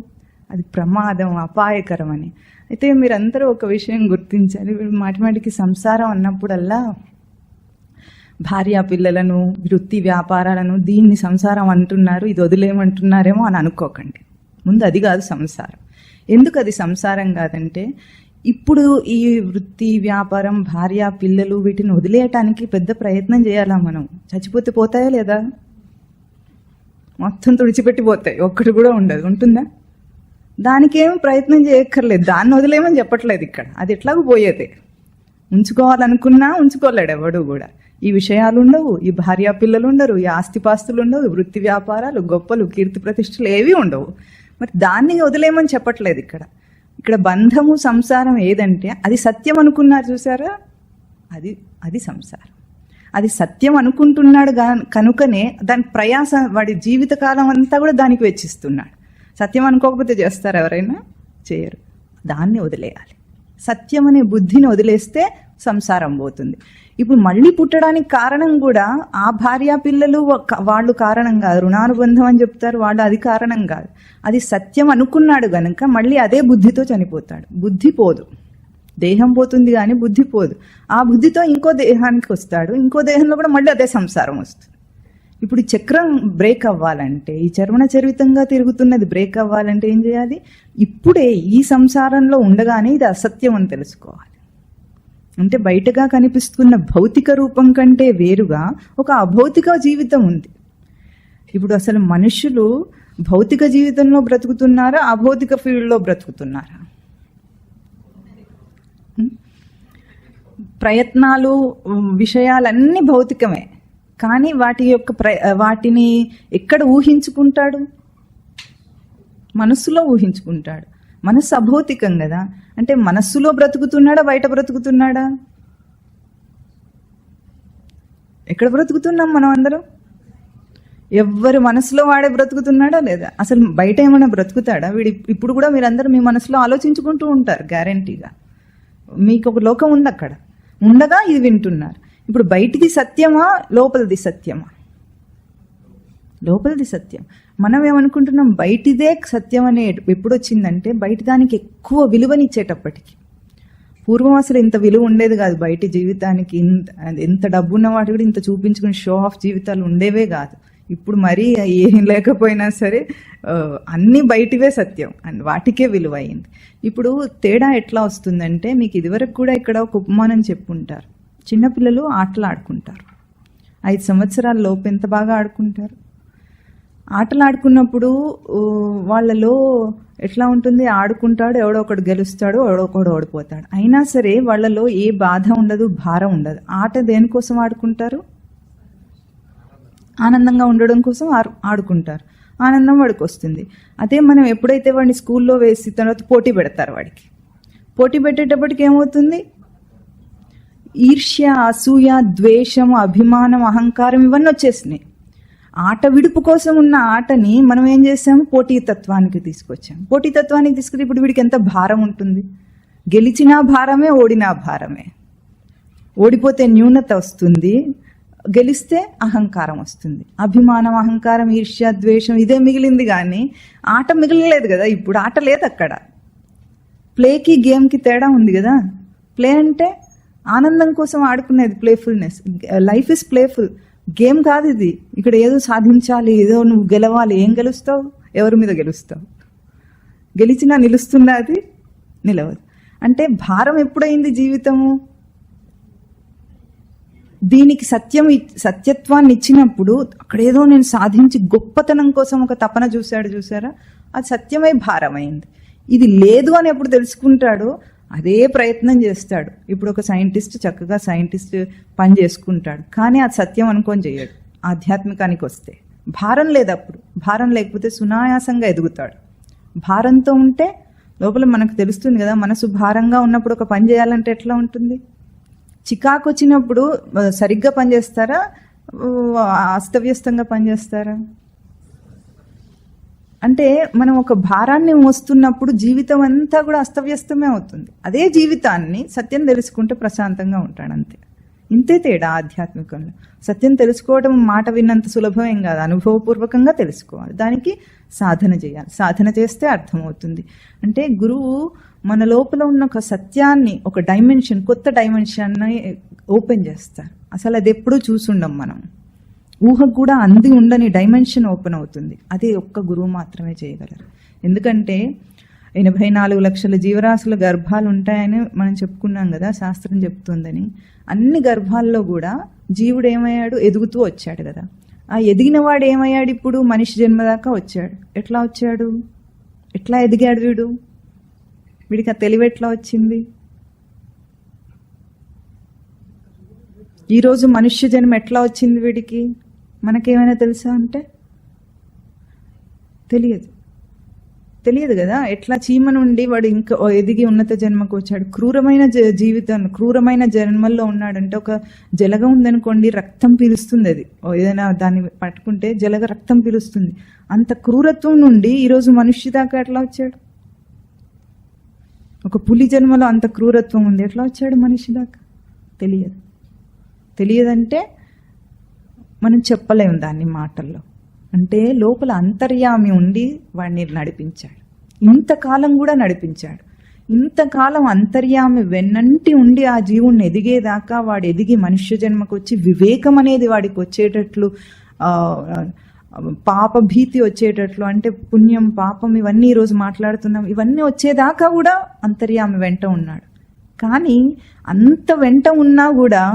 అది ప్రమాదం, అపాయకరం అని. అయితే మీరందరూ ఒక విషయం గుర్తించాలి. మాటిమాటికి సంసారం అన్నప్పుడల్లా భార్య పిల్లలను, వృత్తి వ్యాపారాలను దీన్ని సంసారం అంటున్నారు, ఇది వదిలేయమంటున్నారేమో అని అనుకోకండి. ముందు అది కాదు సంసారం. ఎందుకు అది సంసారం కాదంటే, ఇప్పుడు ఈ వృత్తి వ్యాపారం, భార్య పిల్లలు వీటిని వదిలేయటానికి పెద్ద ప్రయత్నం చేయాలా మనం? చచ్చిపోతే పోతాయా లేదా? మొత్తం తుడిచిపెట్టిపోతాయి, ఒక్కటి కూడా ఉండదు. ఉంటుందా? దానికేం ప్రయత్నం చేయక్కర్లేదు, దాన్ని వదిలేయమని చెప్పట్లేదు ఇక్కడ. అది ఎట్లాగూ పోయేదే. ఉంచుకోవాలనుకున్నా ఉంచుకోలేడు ఎవడు కూడా. ఈ విషయాలు ఉండవు, ఈ భార్యా పిల్లలు ఉండరు, ఈ ఆస్తిపాస్తులు ఉండవు, వృత్తి వ్యాపారాలు, గొప్పలు, కీర్తి ప్రతిష్టలు ఏవి ఉండవు. మరి దాన్ని వదిలేయమని చెప్పట్లేదు ఇక్కడ. ఇక్కడ బంధము సంసారం ఏదంటే అది సత్యం అనుకున్నారు చూసారా, అది సంసారం. అది సత్యం అనుకుంటున్నాడు కనుకనే దాని ప్రయాస, వాడి జీవితకాలం అంతా కూడా దానికి వెచ్చిస్తున్నాడు. సత్యం అనుకోకపోతే చేస్తారు ఎవరైనా? చేయరు. దాన్ని వదిలేయాలి. సత్యం అనే బుద్ధిని వదిలేస్తే సంసారం పోతుంది. ఇప్పుడు మళ్ళీ పుట్టడానికి కారణం కూడా ఆ భార్య పిల్లలు వాళ్ళు కారణం కాదు. రుణానుబంధం అని చెప్తారు వాళ్ళు, అది కారణం కాదు. అది సత్యం అనుకున్నాడు గనుక మళ్ళీ అదే బుద్ధితో చనిపోతాడు. బుద్ధి పోదు, దేహం పోతుంది కానీ బుద్ధి పోదు. ఆ బుద్ధితో ఇంకో దేహానికి వస్తాడు, ఇంకో దేహంలో కూడా మళ్ళీ అదే సంసారం వస్తుంది. ఇప్పుడు ఈ చక్రం బ్రేక్ అవ్వాలంటే, ఈ చర్వణ చరితంగా తిరుగుతున్నది బ్రేక్ అవ్వాలంటే ఏం చేయాలి? ఇప్పుడే ఈ సంసారంలో ఉండగానే ఇది అసత్యం అని తెలుసుకోవాలి. అంటే బయటగా కనిపిస్తున్న భౌతిక రూపం కంటే వేరుగా ఒక అభౌతిక జీవితం ఉంది. ఇప్పుడు అసలు మనుషులు భౌతిక జీవితంలో బ్రతుకుతున్నారా, అభౌతిక ఫీల్డ్లో బ్రతుకుతున్నారా? ప్రయత్నాలు, విషయాలన్నీ భౌతికమే, కానీ వాటిని ఎక్కడ ఊహించుకుంటాడు? మనస్సులో ఊహించుకుంటాడు. మనస్సు అభౌతికం కదా. అంటే మనస్సులో బ్రతుకుతున్నాడా, బయట బ్రతుకుతున్నాడా? ఎక్కడ బ్రతుకుతున్నాం మనం అందరం? ఎవ్వరు మనసులో వాడే బ్రతుకుతున్నాడా లేదా? అసలు బయట ఏమైనా బ్రతుకుతాడా వీడు? ఇప్పుడు కూడా మీరందరూ మీ మనసులో ఆలోచించుకుంటూ ఉంటారు గ్యారంటీగా. మీకు ఒక లోకం ఉంది అక్కడ, ఉండగా ఇది వింటున్నారు. ఇప్పుడు బయటిది సత్యమా, లోపలిది సత్యమా? లోపలిది సత్యం. మనం ఏమనుకుంటున్నాం, బయటిదే సత్యం అనే ఎప్పుడు వచ్చిందంటే బయట దానికి ఎక్కువ విలువనిచ్చేటప్పటికి. పూర్వం అసలు ఇంత విలువ ఉండేది కాదు బయటి జీవితానికి. ఎంత డబ్బు ఉన్న వాటి కూడా ఇంత చూపించుకుని షో ఆఫ్ జీవితాలు ఉండేవే కాదు. ఇప్పుడు మరీ ఏం లేకపోయినా సరే అన్నీ బయటివే సత్యం, వాటికే విలువ అయింది. ఇప్పుడు తేడా ఎట్లా వస్తుందంటే, మీకు ఇదివరకు కూడా ఇక్కడ ఒక ఉపమానం చెప్పుంటారు. చిన్నపిల్లలు ఆటలు ఆడుకుంటారు. 5 సంవత్సరాల లోపు ఎంత బాగా ఆడుకుంటారు. ఆటలు ఆడుకున్నప్పుడు వాళ్ళలో ఎట్లా ఉంటుంది, ఆడుకుంటాడు, ఎవడో ఒకడు గెలుస్తాడు, ఎవడో ఒకడు ఓడిపోతాడు. అయినా సరే వాళ్ళలో ఏ బాధ ఉండదు, భారం ఉండదు. ఆట దేనికోసం ఆడుకుంటారు? ఆనందంగా ఉండడం కోసం ఆడుకుంటారు. ఆనందం వాడికి వస్తుంది. అదే మనం ఎప్పుడైతే వాడిని స్కూల్లో వేసి తర్వాత పోటీ పెడతారు, వాడికి పోటీ పెట్టేటప్పటికి ఏమవుతుంది? ఈర్ష్య, అసూయ, ద్వేషం, అభిమానం, అహంకారం ఇవన్నీ వచ్చేసినాయి. ఆట విడుపు కోసం ఉన్న ఆటని మనం ఏం చేసాము, పోటీతత్వానికి తీసుకొచ్చాం. పోటీతత్వానికి తీసుకుని ఇప్పుడు వీడికి ఎంత భారం ఉంటుంది. గెలిచినా భారమే, ఓడినా భారమే. ఓడిపోతే న్యూనత వస్తుంది, గెలిస్తే అహంకారం వస్తుంది. అభిమానం, అహంకారం, ఈర్ష్య, ద్వేషం ఇదే మిగిలింది, కానీ ఆట మిగిలలేదు కదా. ఇప్పుడు ఆట లేదు అక్కడ. ప్లేకి గేమ్కి తేడా ఉంది కదా. ప్లే అంటే ఆనందం కోసం ఆడుకునేది, playfulness. Life is playful, game కాదు ఇది. ఇక్కడ ఏదో సాధించాలి, ఏదో నువ్వు గెలవాలి. ఏం గెలుస్తావు? ఎవరి మీద గెలుస్తావు? గెలిచినా నిలుస్తుందా? అది నిలవదు. అంటే భారం ఎప్పుడైంది జీవితము? దీనికి సత్యత్వాన్ని ఇచ్చినప్పుడు అక్కడ ఏదో నేను సాధించి గొప్పతనం కోసం ఒక తపన చూసారా, అది సత్యమై భారమైంది. ఇది లేదు అని ఎప్పుడు తెలుసుకుంటాడో అదే ప్రయత్నం చేస్తాడు. ఇప్పుడు ఒక సైంటిస్ట్ చక్కగా పని చేసుకుంటాడు, కానీ అది సత్యం అనుకొని చేయడు. ఆధ్యాత్మికానికి వస్తే భారం లేదు. అప్పుడు భారం లేకపోతే సునాయాసంగా ఎదుగుతాడు. భారంతో ఉంటే లోపల మనకు తెలుస్తుంది కదా, మనసు భారంగా ఉన్నప్పుడు ఒక పని చేయాలంటే ఎట్లా ఉంటుంది. చికాకు వచ్చినప్పుడు సరిగ్గా పనిచేస్తారా, అస్తవ్యస్తంగా పనిచేస్తారా? అంటే మనం ఒక భారాన్ని మోస్తున్నప్పుడు జీవితం అంతా కూడా అస్తవ్యస్తమే అవుతుంది. అదే జీవితాన్ని సత్యం తెలుసుకుంటే ప్రశాంతంగా ఉంటాడు, అంతే. ఇంతే తేడా ఆధ్యాత్మికంలో. సత్యం తెలుసుకోవడం మాట విన్నంత సులభం ఏం కాదు, అనుభవపూర్వకంగా తెలుసుకోవాలి. దానికి సాధన చేయాలి. సాధన చేస్తే అర్థమవుతుంది. అంటే గురువు మన లోపల ఉన్న ఒక సత్యాన్ని, ఒక డైమెన్షన్, కొత్త డైమెన్షన్ని ఓపెన్ చేస్తారు. అసలు అది ఎప్పుడూ చూసుండం మనం. ఊహకు కూడా అంది ఉండని డైమెన్షన్ ఓపెన్ అవుతుంది. అది ఒక్క గురువు మాత్రమే చేయగలరు. ఎందుకంటే 84 లక్షల జీవరాశుల గర్భాలు ఉంటాయని మనం చెప్పుకున్నాం కదా, శాస్త్రం చెప్తుందని. అన్ని గర్భాల్లో కూడా జీవుడు ఏమయ్యాడు? ఎదుగుతూ వచ్చాడు కదా. ఆ ఎదిగిన వాడు ఏమయ్యాడు? ఇప్పుడు మనిషి జన్మ దాకా వచ్చాడు. ఎట్లా వచ్చాడు? ఎట్లా ఎదిగాడు వీడు? వీడికి ఆ తెలివి ఎట్లా వచ్చింది? ఈరోజు మనుష్య జన్మ ఎట్లా వచ్చింది వీడికి? మనకేమైనా తెలుసా అంటే తెలియదు కదా. ఎట్లా చీమ నుండి వాడు ఇంకా ఎదిగి ఉన్నత జన్మకు వచ్చాడు. క్రూరమైన జీవితం, క్రూరమైన జన్మల్లో ఉన్నాడంటే, ఒక జలగ ఉందనుకోండి, రక్తం పీలుస్తుంది. అది ఏదైనా దాన్ని పట్టుకుంటే జలగ రక్తం పీలుస్తుంది. అంత క్రూరత్వం నుండి ఈరోజు మనిషి దాకా ఎట్లా వచ్చాడు? ఒక పులి జన్మలో అంత క్రూరత్వం ఉంది, ఎట్లా వచ్చాడు మనిషి దాకా? తెలియదంటే మనం చెప్పలేము దాన్ని మాటల్లో. అంటే లోపల అంతర్యామి ఉండి వాడిని నడిపించాడు. ఇంతకాలం కూడా నడిపించాడు. ఇంతకాలం అంతర్యామి వెన్నంటి ఉండి ఆ జీవుణ్ణి ఎదిగేదాకా, వాడు ఎదిగి మనుష్య జన్మకు వచ్చి వివేకం అనేది వాడికి వచ్చేటట్లు, పాప భీతి వచ్చేటట్లు, అంటే పుణ్యం పాపం ఇవన్నీ ఈరోజు మాట్లాడుతున్నాం, ఇవన్నీ వచ్చేదాకా కూడా అంతర్యామి వెంట ఉన్నాడు. కానీ అంత వెంట ఉన్నా కూడా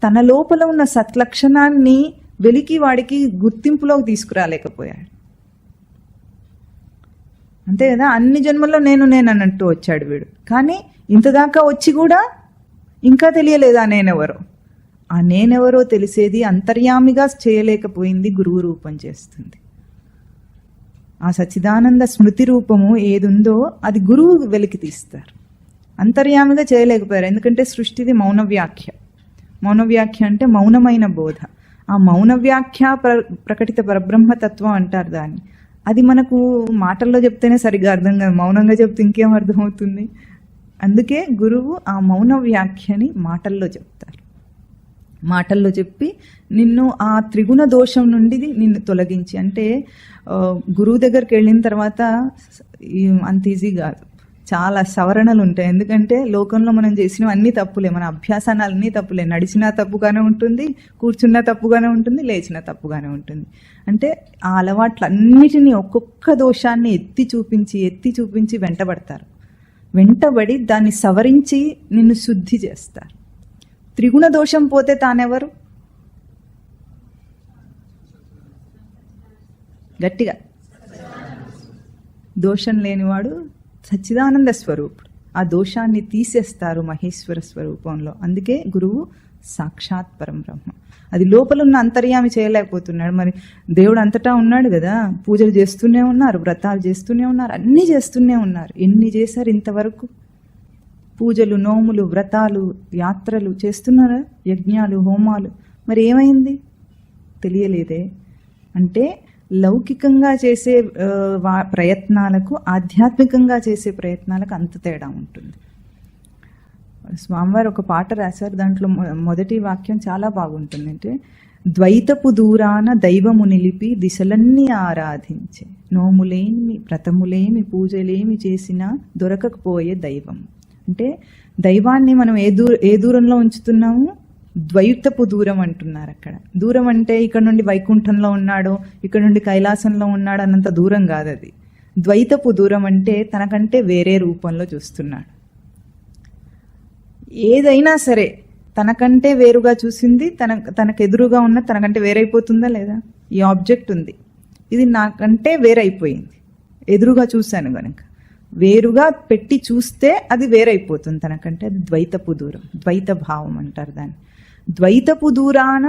తన లోపల ఉన్న సత్లక్షణాన్ని వెలికి వాడికి గుర్తింపులోకి తీసుకురాలేకపోయాడు. అంతే కదా. అన్ని జన్మల్లో నేను అన్నట్టు వచ్చాడు వీడు. కానీ ఇంతదాకా వచ్చి కూడా ఇంకా తెలియలేదు ఆ నేనెవరో. ఆ నేనెవరో తెలిసేది అంతర్యామిగా చేయలేకపోయింది, గురువు రూపం చేస్తుంది. ఆ సచ్చిదానంద స్మృతి రూపము ఏదుందో అది గురువు వెలికి తీస్తారు. అంతర్యామిగా చేయలేకపోయారు. ఎందుకంటే సృష్టిది మౌన వ్యాఖ్య. మౌన వ్యాఖ్య అంటే మౌనమైన బోధ. ఆ మౌన వ్యాఖ్య ప్రకటిత పరబ్రహ్మతత్వం అంటారు దాన్ని. అది మనకు మాటల్లో చెప్తేనే సరిగ్గా అర్థం కాదు, మౌనంగా చెప్తే ఇంకేం అర్థమవుతుంది. అందుకే గురువు ఆ మౌన వ్యాఖ్యని మాటల్లో చెప్తారు. మాటల్లో చెప్పి నిన్ను ఆ త్రిగుణ దోషం నుండి నిన్ను తొలగించి, అంటే గురువు దగ్గరికి వెళ్ళిన తర్వాత అంత ఈజీ కాదు, చాలా సవరణలు ఉంటాయి. ఎందుకంటే లోకంలో మనం చేసినవి అన్ని తప్పులే, మన అభ్యాసాలు అన్నీ తప్పులే. నడిచినా తప్పుగానే ఉంటుంది, కూర్చున్నా తప్పుగానే ఉంటుంది, లేచినా తప్పుగానే ఉంటుంది. అంటే ఆ అలవాట్లన్నిటినీ ఒక్కొక్క దోషాన్ని ఎత్తి చూపించి వెంటబడతారు. వెంటబడి దాన్ని సవరించి నిన్ను శుద్ధి చేస్తారు. త్రిగుణ దోషం పోతే తానెవరు? గట్టిగా, దోషం లేనివాడు సచ్చిదానంద స్వరూపుడు. ఆ దోషాన్ని తీసేస్తారు మహేశ్వర స్వరూపంలో. అందుకే గురువు సాక్షాత్ పరం బ్రహ్మ. అది లోపల ఉన్న అంతర్యామి చేయలేకపోతున్నాడు. మరి దేవుడు అంతటా ఉన్నాడు కదా, పూజలు చేస్తూనే ఉన్నారు, వ్రతాలు చేస్తూనే ఉన్నారు, అన్నీ చేస్తూనే ఉన్నారు. ఎన్ని చేశారు ఇంతవరకు? పూజలు, నోములు, వ్రతాలు, యాత్రలు చేస్తున్నారా, యజ్ఞాలు, హోమాలు. మరి ఏమైంది? తెలియలేదే. అంటే లౌకికంగా చేసే ప్రయత్నాలకు ఆధ్యాత్మికంగా చేసే ప్రయత్నాలకు అంత తేడా ఉంటుంది. స్వామివారు ఒక పాట రాశారు, దాంట్లో మొదటి వాక్యం చాలా బాగుంటుంది. అంటే ద్వైతపు దూరాన దైవము నిలిపి దిశలన్నీ ఆరాధించే, నోములేమి వ్రతములేమి పూజలేమి చేసినా దొరకకపోయే దైవం. అంటే దైవాన్ని మనం ఏ దూరంలో ఉంచుతున్నాము? ద్వైతపు దూరం అంటున్నారు అక్కడ. దూరం అంటే ఇక్కడ నుండి వైకుంఠంలో ఉన్నాడు, ఇక్కడ నుండి కైలాసంలో ఉన్నాడు అన్నంత దూరం కాదు అది. ద్వైతపు దూరం అంటే తనకంటే వేరే రూపంలో చూస్తున్నాడు. ఏదైనా సరే తనకంటే వేరుగా చూసింది తనకెదురుగా ఉన్న తనకంటే వేరైపోతుందా లేదా? ఈ ఆబ్జెక్ట్ ఉంది, ఇది నాకంటే వేరైపోయింది, ఎదురుగా చూశాను గనక. వేరుగా పెట్టి చూస్తే అది వేరైపోతుంది తనకంటే. అది ద్వైతపు దూరం, ద్వైత భావం అంటారు దాన్ని. ద్వైతపు దూరాన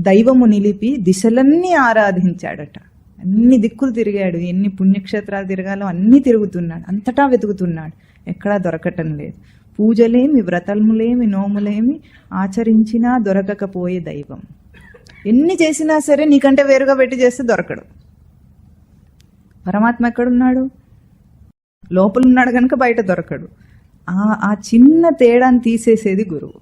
దైవము నిలిపి దిశలన్నీ ఆరాధించాడట. అన్ని దిక్కులు తిరిగాడు, ఎన్ని పుణ్యక్షేత్రాలు తిరగాలో అన్నీ తిరుగుతున్నాడు, అంతటా వెతుకుతున్నాడు, ఎక్కడా దొరకటం లేదు. పూజలేమి వ్రతములేమి నోములేమి ఆచరించినా దొరకకపోయే దైవం. ఎన్ని చేసినా సరే నీకంటే వేరుగా పెట్టి చేస్తే దొరకడు. పరమాత్మ ఎక్కడున్నాడు? లోపల ఉన్నాడు కనుక బయట దొరకడు. ఆ చిన్న తేడాన్ని తీసేసేది గురువు.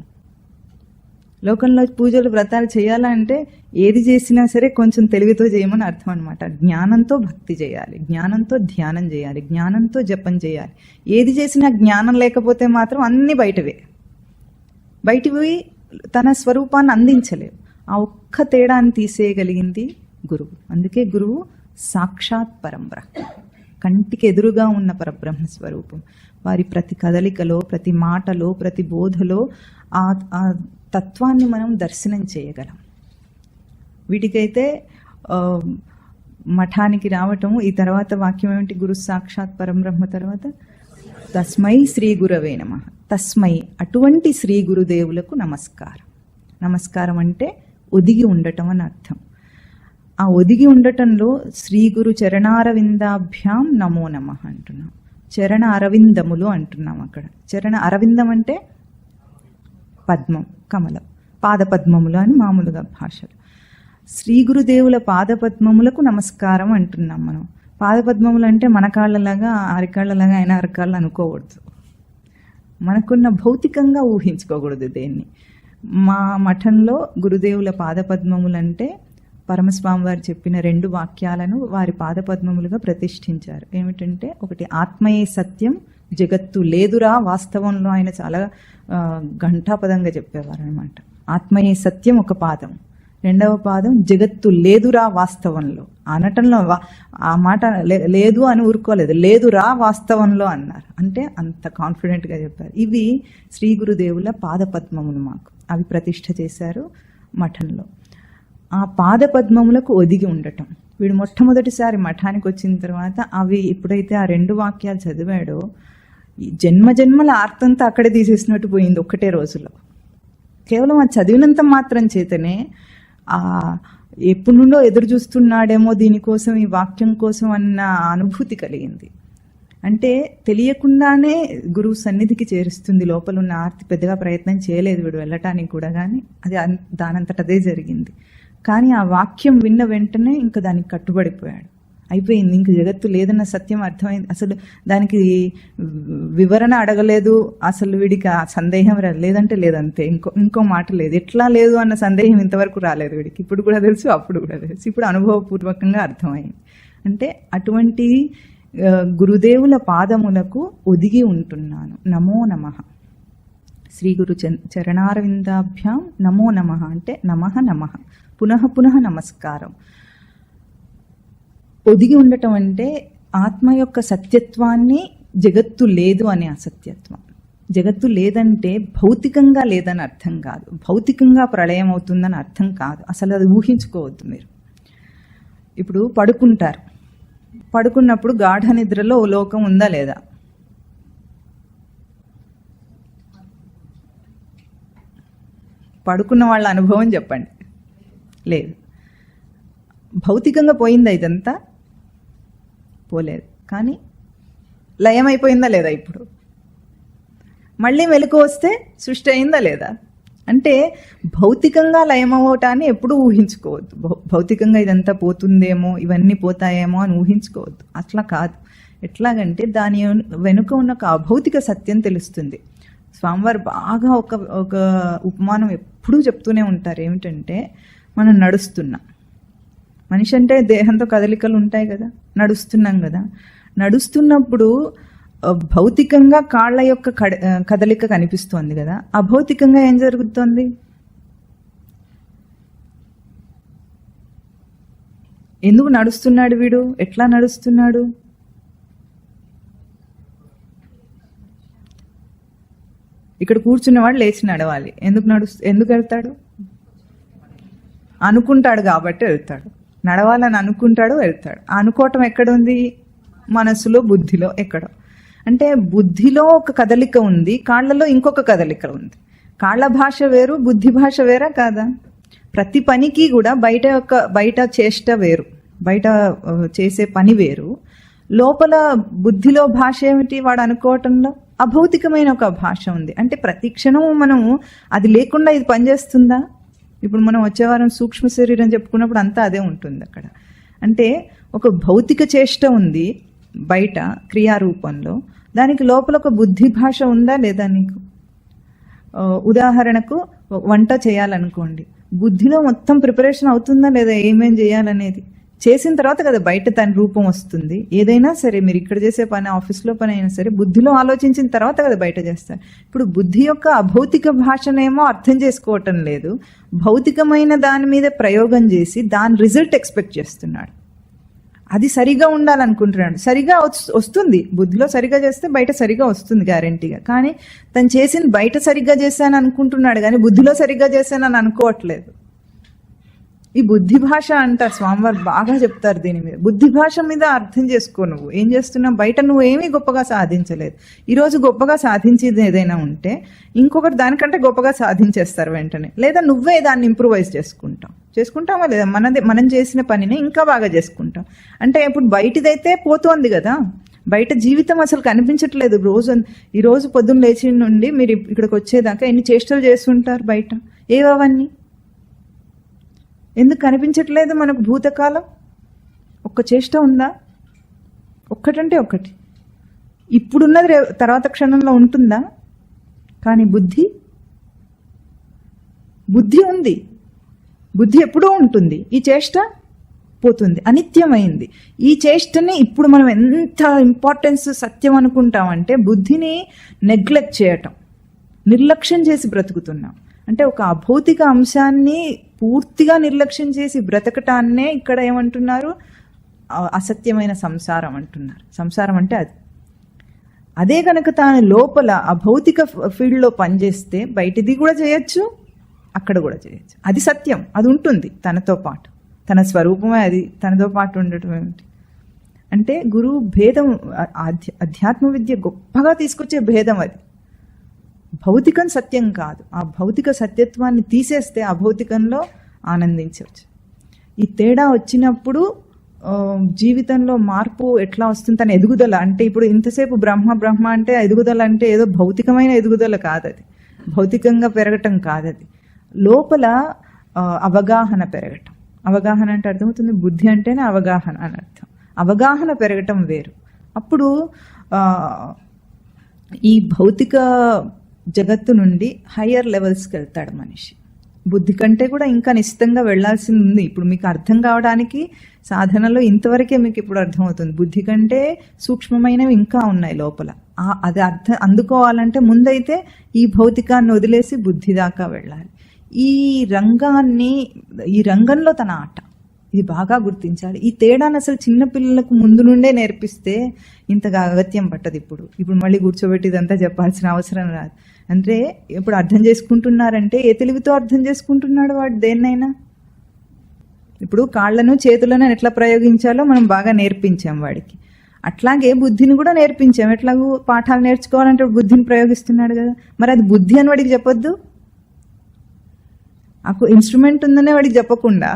లోకంలో పూజలు వ్రతాలు చేయాలంటే ఏది చేసినా సరే కొంచెం తెలివితో చేయమని అర్థం అనమాట. జ్ఞానంతో భక్తి చేయాలి, జ్ఞానంతో ధ్యానం చేయాలి, జ్ఞానంతో జపం చేయాలి. ఏది చేసినా జ్ఞానం లేకపోతే మాత్రం అన్ని బయటివి తన స్వరూపాన్ని అందించలేవు. ఆ ఒక్క తేడాన్ని తీసేయగలిగింది గురువు. అందుకే గురువు సాక్షాత్ పరంబ్రహ్మ, కంటికి ఎదురుగా ఉన్న పరబ్రహ్మ స్వరూపం. వారి ప్రతి కదలికలో, ప్రతి మాటలో, ప్రతి బోధలో ఆ తత్వాన్ని మనం దర్శనం చేయగలం. వీటికైతే మఠానికి రావటము. ఈ తర్వాత వాక్యం ఏమిటి? గురు సాక్షాత్ పరబ్రహ్మ తర్వాత తస్మై శ్రీ గురవే నమః. తస్మై, అటువంటి శ్రీ గురుదేవులకు నమస్కారం. నమస్కారం అంటే ఒదిగి ఉండటం అని అర్థం. ఆ ఒదిగి ఉండటంలో శ్రీ గురు చరణారవిందాభ్యాం నమో నమః అంటున్నాం. చరణ అరవిందములు అంటున్నాం అక్కడ. చరణ అరవిందం అంటే పద్మం, కమలం, పాదపద్మములు అని మామూలుగా భాషలు. శ్రీ గురుదేవుల పాదపద్మములకు నమస్కారం అంటున్నాం మనం. పాదపద్మములు అంటే మన కాళ్ళలాగా అరికాళ్ళలాగా అయినా అరకాళ్ళు అనుకోకూడదు. మనకున్న భౌతికంగా ఊహించుకోకూడదు దేన్ని. మా మఠంలో గురుదేవుల పాదపద్మములంటే పరమస్వామి వారు చెప్పిన 2 వాక్యాలను వారి పాదపద్మములుగా ప్రతిష్ఠించారు. ఏమిటంటే, ఒకటి ఆత్మయే సత్యం, జగత్తు లేదురా వాస్తవంలో. ఆయన చాలా ఘంటాపదంగా చెప్పేవారు అనమాట. ఆత్మయే సత్యం ఒక పాదం, రెండవ పాదం జగత్తు లేదురా వాస్తవంలో. అనటంలో ఆ మాట లేదు అని ఊరుకోలేదు, లేదురా వాస్తవంలో అన్నారు. అంటే అంత కాన్ఫిడెంట్గా చెప్పారు. ఇవి శ్రీ గురుదేవుల పాదపద్మములు మాకు, అవి ప్రతిష్ఠ చేశారు మఠంలో. ఆ పాదపద్మములకు ఒదిగి ఉండటం. వీడు మొట్టమొదటిసారి మఠానికి వచ్చిన తర్వాత అవి ఎప్పుడైతే ఆ 2 వాక్యాలు చదివాడో, జన్మజన్మల ఆర్తంతా అక్కడే తీసేసినట్టు పోయింది ఒక్కటే రోజులో. కేవలం ఆ చదివినంత మాత్రం చేతనే ఎప్పటి నుండో ఎదురు చూస్తున్నాడేమో దీనికోసం, ఈ వాక్యం కోసం అన్న అనుభూతి కలిగింది. అంటే తెలియకుండానే గురువు సన్నిధికి చేరుస్తుంది. లోపల ఉన్న ఆర్తి పెద్దగా ప్రయత్నం చేయలేదు వీడు వెళ్ళటానికి కూడా, కానీ అది దానంతటదే జరిగింది. కానీ ఆ వాక్యం విన్న వెంటనే ఇంకా దానికి కట్టుబడిపోయాడు. అయిపోయింది, ఇంక జగత్తు లేదన్న సత్యం అర్థమైంది. అసలు దానికి వివరణ అడగలేదు, అసలు వీడికి ఆ సందేహం లేదంటే లేదంతే, ఇంకో మాట లేదు. ఎట్లా లేదు అన్న సందేహం ఇంతవరకు రాలేదు వీడికి. ఇప్పుడు కూడా తెలుసు, అప్పుడు కూడా తెలుసు, ఇప్పుడు అనుభవపూర్వకంగా అర్థమైంది. అంటే అటువంటి గురుదేవుల పాదములకు ఒదిగి ఉంటున్నాను. నమో నమః. శ్రీ గురు చరణారవిందాభ్యాం నమో నమః అంటే నమః నమః, పునః పునః నమస్కారం. ఒదిగి ఉండటం అంటే ఆత్మ యొక్క సత్యత్వాన్ని, జగత్తు లేదు అనే అసత్యత్వం. జగత్తు లేదంటే భౌతికంగా లేదని అర్థం కాదు, భౌతికంగా ప్రళయం అవుతుందని అర్థం కాదు. అసలు అది ఊహించుకోవద్దు మీరు. ఇప్పుడు పడుకుంటారు, పడుకున్నప్పుడు గాఢ నిద్రలో ఓ లోకం ఉందా లేదా? పడుకున్న వాళ్ళ అనుభవం చెప్పండి. లేదు. భౌతికంగా పోయిందా ఇదంతా? పోలేదు. కానీ లయం అయిపోయిందా లేదా? ఇప్పుడు మళ్ళీ మెలకు వస్తే సృష్టి అయిందా లేదా? అంటే భౌతికంగా లయమవటాన్ని ఎప్పుడూ ఊహించుకోవద్దు. భౌతికంగా ఇదంతా పోతుందేమో, ఇవన్నీ పోతాయేమో అని ఊహించుకోవద్దు. అట్లా కాదు. ఎట్లాగంటే దాని వెనుక ఉన్న ఒక అభౌతిక సత్యం తెలుస్తుంది. స్వామివారు బాగా ఒక ఉపమానం ఎప్పుడూ చెప్తూనే ఉంటారు. ఏమిటంటే, మనం నడుస్తున్నాం, మనిషి అంటే దేహంతో కదలికలు ఉంటాయి కదా, నడుస్తున్నాం కదా. నడుస్తున్నప్పుడు భౌతికంగా కాళ్ళ యొక్క కదలిక కనిపిస్తోంది కదా, అభౌతికంగా ఏం జరుగుతోంది? ఎందుకు నడుస్తున్నాడు వీడు? ఎట్లా నడుస్తున్నాడు? ఇక్కడ కూర్చున్నవాడు లేచి నడవాలి. ఎందుకు వెళ్తాడు? అనుకుంటాడు కాబట్టి వెళ్తాడు. నడవాలని అనుకుంటాడు, వెళ్తాడు. అనుకోవటం ఎక్కడుంది? మనసులో, బుద్ధిలో ఎక్కడో. అంటే బుద్ధిలో ఒక కదలిక ఉంది, కాళ్లలో ఇంకొక కదలిక ఉంది. కాళ్ల భాష వేరు, బుద్ధి భాష వేరా కాదా? ప్రతి పనికి కూడా బయట చేష్ట వేరు, బయట చేసే పని వేరు. లోపల బుద్ధిలో భాష ఏమిటి? వాడు అనుకోవటంలో అభౌతికమైన ఒక భాష ఉంది. అంటే ప్రతి క్షణము మనము అది లేకుండా ఇది పనిచేస్తుందా? ఇప్పుడు మనం వచ్చే వారం సూక్ష్మ శరీరం చెప్పుకున్నప్పుడు అంతా అదే ఉంటుంది అక్కడ. అంటే ఒక భౌతిక చేష్ట ఉంది బయట క్రియారూపంలో, దానికి లోపల ఒక బుద్ధి భాష ఉందా లేదా నీకు? ఉదాహరణకు వంట చేయాలనుకోండి, బుద్ధిలో మొత్తం ప్రిపరేషన్ అవుతుందా లేదా ఏమేం చేయాలనేది? చేసిన తర్వాత కదా బయట దాని రూపం వస్తుంది. ఏదైనా సరే, మీరు ఇక్కడ చేసే పని, ఆఫీస్లో పని అయినా సరే, బుద్ధిలో ఆలోచించిన తర్వాత కదా బయట చేస్తారు. ఇప్పుడు బుద్ధి యొక్క అభౌతిక భాషనేమో అర్థం చేసుకోవటం లేదు, భౌతికమైన దాని మీద ప్రయోగం చేసి దాని రిజల్ట్ ఎక్స్పెక్ట్ చేస్తున్నాడు. అది సరిగా ఉండాలనుకుంటున్నాడు. సరిగా వస్తుంది, బుద్ధిలో సరిగా చేస్తే బయట సరిగా వస్తుంది గ్యారెంటీగా. కానీ తను చేసింది బయట సరిగ్గా చేశాను అనుకుంటున్నాడు, కానీ బుద్ధిలో సరిగ్గా చేశానని అనుకోవట్లేదు. ఈ బుద్ధి భాష అంటారు, స్వామివారు బాగా చెప్తారు దీని మీద. బుద్ధి భాష మీద అర్థం చేసుకో. నువ్వు ఏం చేస్తున్నావు? బయట నువ్వేమీ గొప్పగా సాధించలేదు. ఈరోజు గొప్పగా సాధించేది ఏదైనా ఉంటే ఇంకొకటి దానికంటే గొప్పగా సాధించేస్తారు వెంటనే. లేదా నువ్వే దాన్ని ఇంప్రూవైజ్ చేసుకుంటావా లేదా? మనం చేసిన పనిని ఇంకా బాగా చేసుకుంటాం. అంటే ఇప్పుడు బయటిదైతే పోతోంది కదా, బయట జీవితం అసలు కనిపించట్లేదు. ఈరోజు పొద్దున్న లేచి నుండి మీరు ఇక్కడికి వచ్చేదాకా ఎన్ని చేష్టలు చేస్తుంటారు బయట? ఏవన్నీ ఎందుకు కనిపించట్లేదు మనకు? భూతకాలం ఒక్క చేష్ట ఉందా? ఒక్కటంటే ఒక్కటి. ఇప్పుడున్నది తర్వాత క్షణంలో ఉంటుందా? కానీ బుద్ధి ఉంది, బుద్ధి ఎప్పుడూ ఉంటుంది. ఈ చేష్ట పోతుంది, అనిత్యమైంది. ఈ చేష్టని ఇప్పుడు మనం ఎంత ఇంపార్టెన్స్ సత్యం అనుకుంటామంటే బుద్ధిని నెగ్లెక్ట్ చేయటం, నిర్లక్ష్యం చేసి బ్రతుకుతున్నాం. అంటే ఒక అభౌతిక అంశాన్ని పూర్తిగా నిర్లక్ష్యం చేసి బ్రతకటాన్నే ఇక్కడ ఏమంటున్నారు? అసత్యమైన సంసారం అంటున్నారు. సంసారం అంటే అదే కనుక తాను లోపల అభౌతిక ఫీల్డ్లో పనిచేస్తే బయటిది కూడా చేయొచ్చు, అక్కడ కూడా చేయొచ్చు. అది సత్యం, అది ఉంటుంది తనతో పాటు. తన స్వరూపమే అది, తనతో పాటు ఉండటం ఏమిటి అంటే గురువు భేదం, అధ్యాత్మ విద్య గొప్పగా తీసుకొచ్చే భేదం అది. భౌతికం సత్యం కాదు. ఆ భౌతిక సత్యత్వాన్ని తీసేస్తే అభౌతికంలో ఆనందించవచ్చు. ఈ తేడా వచ్చినప్పుడు జీవితంలో మార్పు ఎట్లా వస్తుంది? తన ఎదుగుదల అంటే ఇప్పుడు ఇంతసేపు బ్రహ్మ అంటే ఎదుగుదల అంటే ఏదో భౌతికమైన ఎదుగుదల కాదది, భౌతికంగా పెరగటం కాదది. లోపల అవగాహన పెరగటం. అవగాహన అంటే అర్థమవుతుంది, బుద్ధి అంటేనే అవగాహన అని అర్థం. అవగాహన పెరగటం వేరు. అప్పుడు ఈ భౌతిక జగత్తు నుండి హయ్యర్ లెవెల్స్కి వెళ్తాడు మనిషి. బుద్ధి కంటే కూడా ఇంకా నిశ్చితంగా వెళ్లాల్సింది ఉంది. ఇప్పుడు మీకు అర్థం కావడానికి సాధనలో ఇంతవరకే మీకు ఇప్పుడు అర్థమవుతుంది. బుద్ధి కంటే సూక్ష్మమైనవి ఇంకా ఉన్నాయి లోపల. అది అందుకోవాలంటే ముందైతే ఈ భౌతికాన్ని వదిలేసి బుద్ధి దాకా వెళ్ళాలి. ఈ రంగంలో తన ఆట, ఇది బాగా గుర్తించాలి. ఈ తేడాను అసలు చిన్నపిల్లలకు ముందు నుండే నేర్పిస్తే ఇంతగా అగత్యం పట్టదు. ఇప్పుడు మళ్ళీ కూర్చోబెట్టి ఇదంతా చెప్పాల్సిన అవసరం రాదు. అంటే ఇప్పుడు అర్థం చేసుకుంటున్నారంటే ఏ తెలివితో అర్థం చేసుకుంటున్నాడు వాడు దేన్నైనా? ఇప్పుడు కాళ్లను చేతులను ఎట్లా ప్రయోగించాలో మనం బాగా నేర్పించాం వాడికి. అట్లాగే బుద్ధిని కూడా నేర్పించాం. ఎట్లాగూ పాఠాలు నేర్చుకోవాలంటే బుద్ధిని ప్రయోగిస్తున్నాడు కదా, మరి అది బుద్ధి అని వాడికి చెప్పొద్దు. ఇన్స్ట్రుమెంట్ ఉందనే వాడికి చెప్పకుండా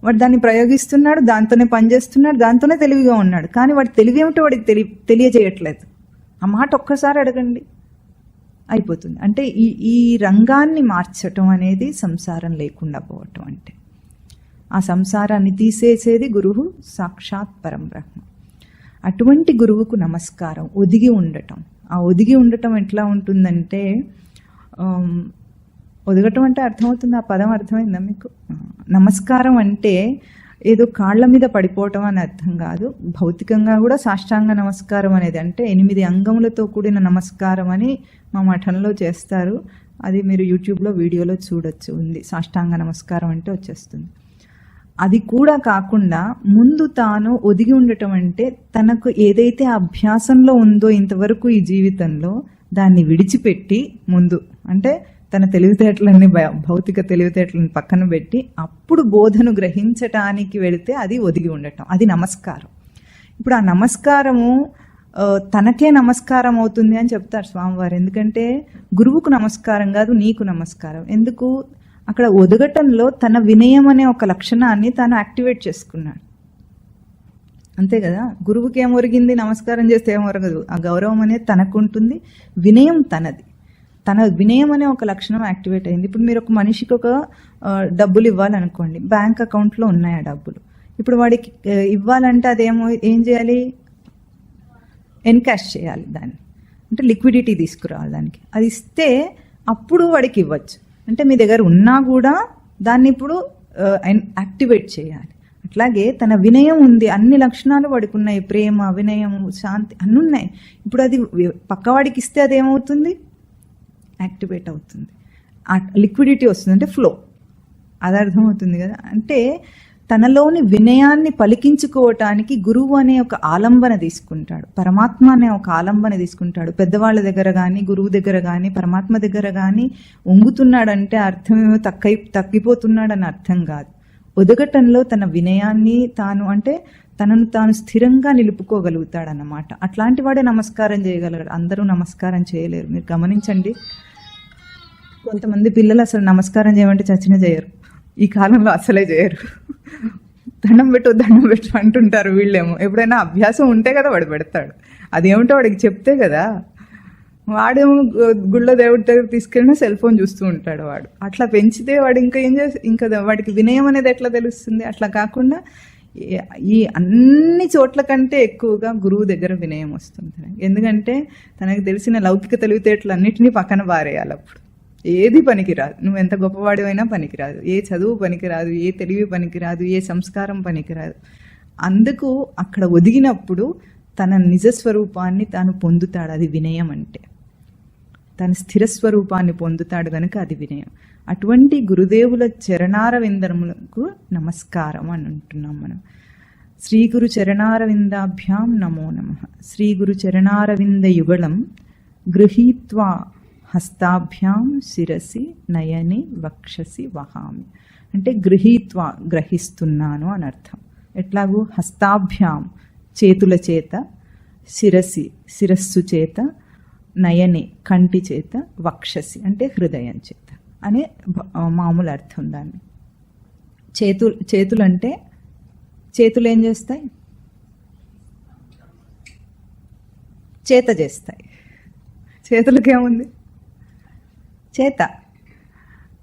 వాడు దాన్ని ప్రయోగిస్తున్నాడు, దాంతోనే పనిచేస్తున్నాడు, దాంతోనే తెలివిగా ఉన్నాడు. కానీ వాడి తెలివి ఏమిటో వాడికి తెలియజేయట్లేదు. ఆ మాట ఒక్కసారి అడగండి. అయిపోతుంది. అంటే ఈ రంగాన్ని మార్చటం అనేది సంసారం లేకుండా పోవటం. అంటే ఆ సంసారాన్ని తీసేసేది గురువు సాక్షాత్ పరం బ్రహ్మ. అటువంటి గురువుకు నమస్కారం. ఒదిగి ఉండటం. ఆ ఒదిగి ఉండటం ఎట్లా ఉంటుందంటే, ఒదగటం అంటే అర్థమవుతుంది, ఆ పదం అర్థమైందా మీకు? నమస్కారం అంటే ఏదో కాళ్ళ మీద పడిపోవటం అని అర్థం కాదు. భౌతికంగా కూడా సాష్టాంగ నమస్కారం అనేది అంటే 8 అంగములతో కూడిన నమస్కారం అని మా మఠంలో చేస్తారు. అది మీరు యూట్యూబ్లో వీడియోలో చూడొచ్చు, ఉంది. సాష్టాంగ నమస్కారం అంటే వచ్చేస్తుంది. అది కూడా కాకుండా ముందు తాను ఒదిగి ఉండటం అంటే తనకు ఏదైతే అభ్యాసంలో ఉందో ఇంతవరకు ఈ జీవితంలో దాన్ని విడిచిపెట్టి ముందు, అంటే తన తెలివితేటలన్నీ, భౌతిక తెలివితేటలను పక్కన పెట్టి అప్పుడు బోధను గ్రహించటానికి వెళితే అది ఒదిగి ఉండటం, అది నమస్కారం. ఇప్పుడు ఆ నమస్కారము తనకే నమస్కారం అవుతుంది అని చెప్తారు స్వామివారు. ఎందుకంటే గురువుకు నమస్కారం కాదు, నీకు నమస్కారం. ఎందుకు? అక్కడ ఒదగటంలో తన వినయం అనే ఒక లక్షణాన్ని తాను యాక్టివేట్ చేసుకున్నాడు. అంతే కదా. గురువుకి ఏం ఒరిగింది? నమస్కారం చేస్తే ఏం ఒరగదు. ఆ గౌరవం అనేది తనకు ఉంటుంది, వినయం తనది. తన వినయం అనే ఒక లక్షణం యాక్టివేట్ అయింది. ఇప్పుడు మీరు ఒక మనిషికి ఒక డబ్బులు ఇవ్వాలనుకోండి, బ్యాంక్ అకౌంట్లో ఉన్నాయి ఆ డబ్బులు. ఇప్పుడు వాడికి ఇవ్వాలంటే అదేమో ఏం చేయాలి? ఎన్కాష్ చేయాలి దాన్ని, అంటే లిక్విడిటీ తీసుకురావాలి దానికి. అది ఇస్తే అప్పుడు వాడికి ఇవ్వచ్చు. అంటే మీ దగ్గర ఉన్నా కూడా దాన్ని ఇప్పుడు యాక్టివేట్ చేయాలి. అట్లాగే తన వినయం ఉంది, అన్ని లక్షణాలు వాడికి ఉన్నాయి, ప్రేమ, వినయం, శాంతి అన్నీ ఉన్నాయి. ఇప్పుడు అది పక్కవాడికి ఇస్తే అదేమవుతుంది? యాక్టివేట్ అవుతుంది, లిక్విడిటీ వస్తుంది, అంటే ఫ్లో. అది అర్థమవుతుంది కదా. అంటే తనలోని వినయాన్ని పలికించుకోవటానికి గురువు అనే ఒక ఆలంబన తీసుకుంటాడు, పరమాత్మ అనే ఒక ఆలంబన తీసుకుంటాడు. పెద్దవాళ్ళ దగ్గర కానీ, గురువు దగ్గర కానీ, పరమాత్మ దగ్గర కానీ వంగుతున్నాడంటే అర్థమేమో తగ్గిపోతున్నాడని అర్థం కాదు. ఒదగటంలో తన వినయాన్ని తాను, అంటే తనను తాను స్థిరంగా నిలుపుకోగలుగుతాడన్నమాట. అట్లాంటి వాడే నమస్కారం చేయగలరు, అందరూ నమస్కారం చేయలేరు. మీరు గమనించండి, కొంతమంది పిల్లలు అసలు నమస్కారం చేయమంటే చచ్చిన చేయరు, ఈ కాలంలో అసలే చేయరు. దండం పెట్టు అంటుంటారు వీళ్ళేమో. ఎప్పుడైనా అభ్యాసం ఉంటే కదా వాడు పెడతాడు, అదేమిటో వాడికి చెప్తే కదా. వాడేమో గుళ్ళ దేవుడి దగ్గర తీసుకెళ్ళినా సెల్ ఫోన్ చూస్తూ ఉంటాడు వాడు. అట్లా పెంచితే వాడు ఇంకా వాడికి వినయం అనేది ఎట్లా తెలుస్తుంది? అట్లా కాకుండా ఈ అన్ని చోట్ల కంటే ఎక్కువగా గురువు దగ్గర వినయం వస్తుంది. ఎందుకంటే తనకు తెలిసిన లౌకిక తెలివితేటలు అన్నిటినీ పక్కన పారేయాలి. అప్పుడు ఏది పనికిరాదు, నువ్వు ఎంత గొప్పవాడివైనా పనికిరాదు, ఏ చదువు పనికిరాదు, ఏ తెలివి పనికిరాదు, ఏ సంస్కారం పనికిరాదు. అందుకు అక్కడ ఒదిగినప్పుడు తన నిజస్వరూపాన్ని తాను పొందుతాడు. అది వినయం అంటే తన స్థిరస్వరూపాన్ని పొందుతాడు కనుక అది వినయం. అటువంటి గురుదేవుల చరణారవిందములకు నమస్కారం అని అంటున్నాం మనం. శ్రీ గురు చరణారవిందాభ్యాం నమో నమః. శ్రీ గురు చరణారవింద యుగళం గృహీత్వా హస్తాభ్యాం శిరసి నయని వక్షసి వహామి. అంటే గృహీత్వా, గ్రహిస్తున్నాను అని అర్థం. ఎట్లాగూ హస్తాభ్యాం, చేతుల చేత, శిరసి, శిరస్సు చేత, నయని, కంటి చేత, వక్షసి అంటే హృదయం చేత అనే మామూలు అర్థం దాన్ని. చేతులు అంటే చేతులు ఏం చేస్తాయి? చేత చేస్తాయి. చేతులకేముంది? చేత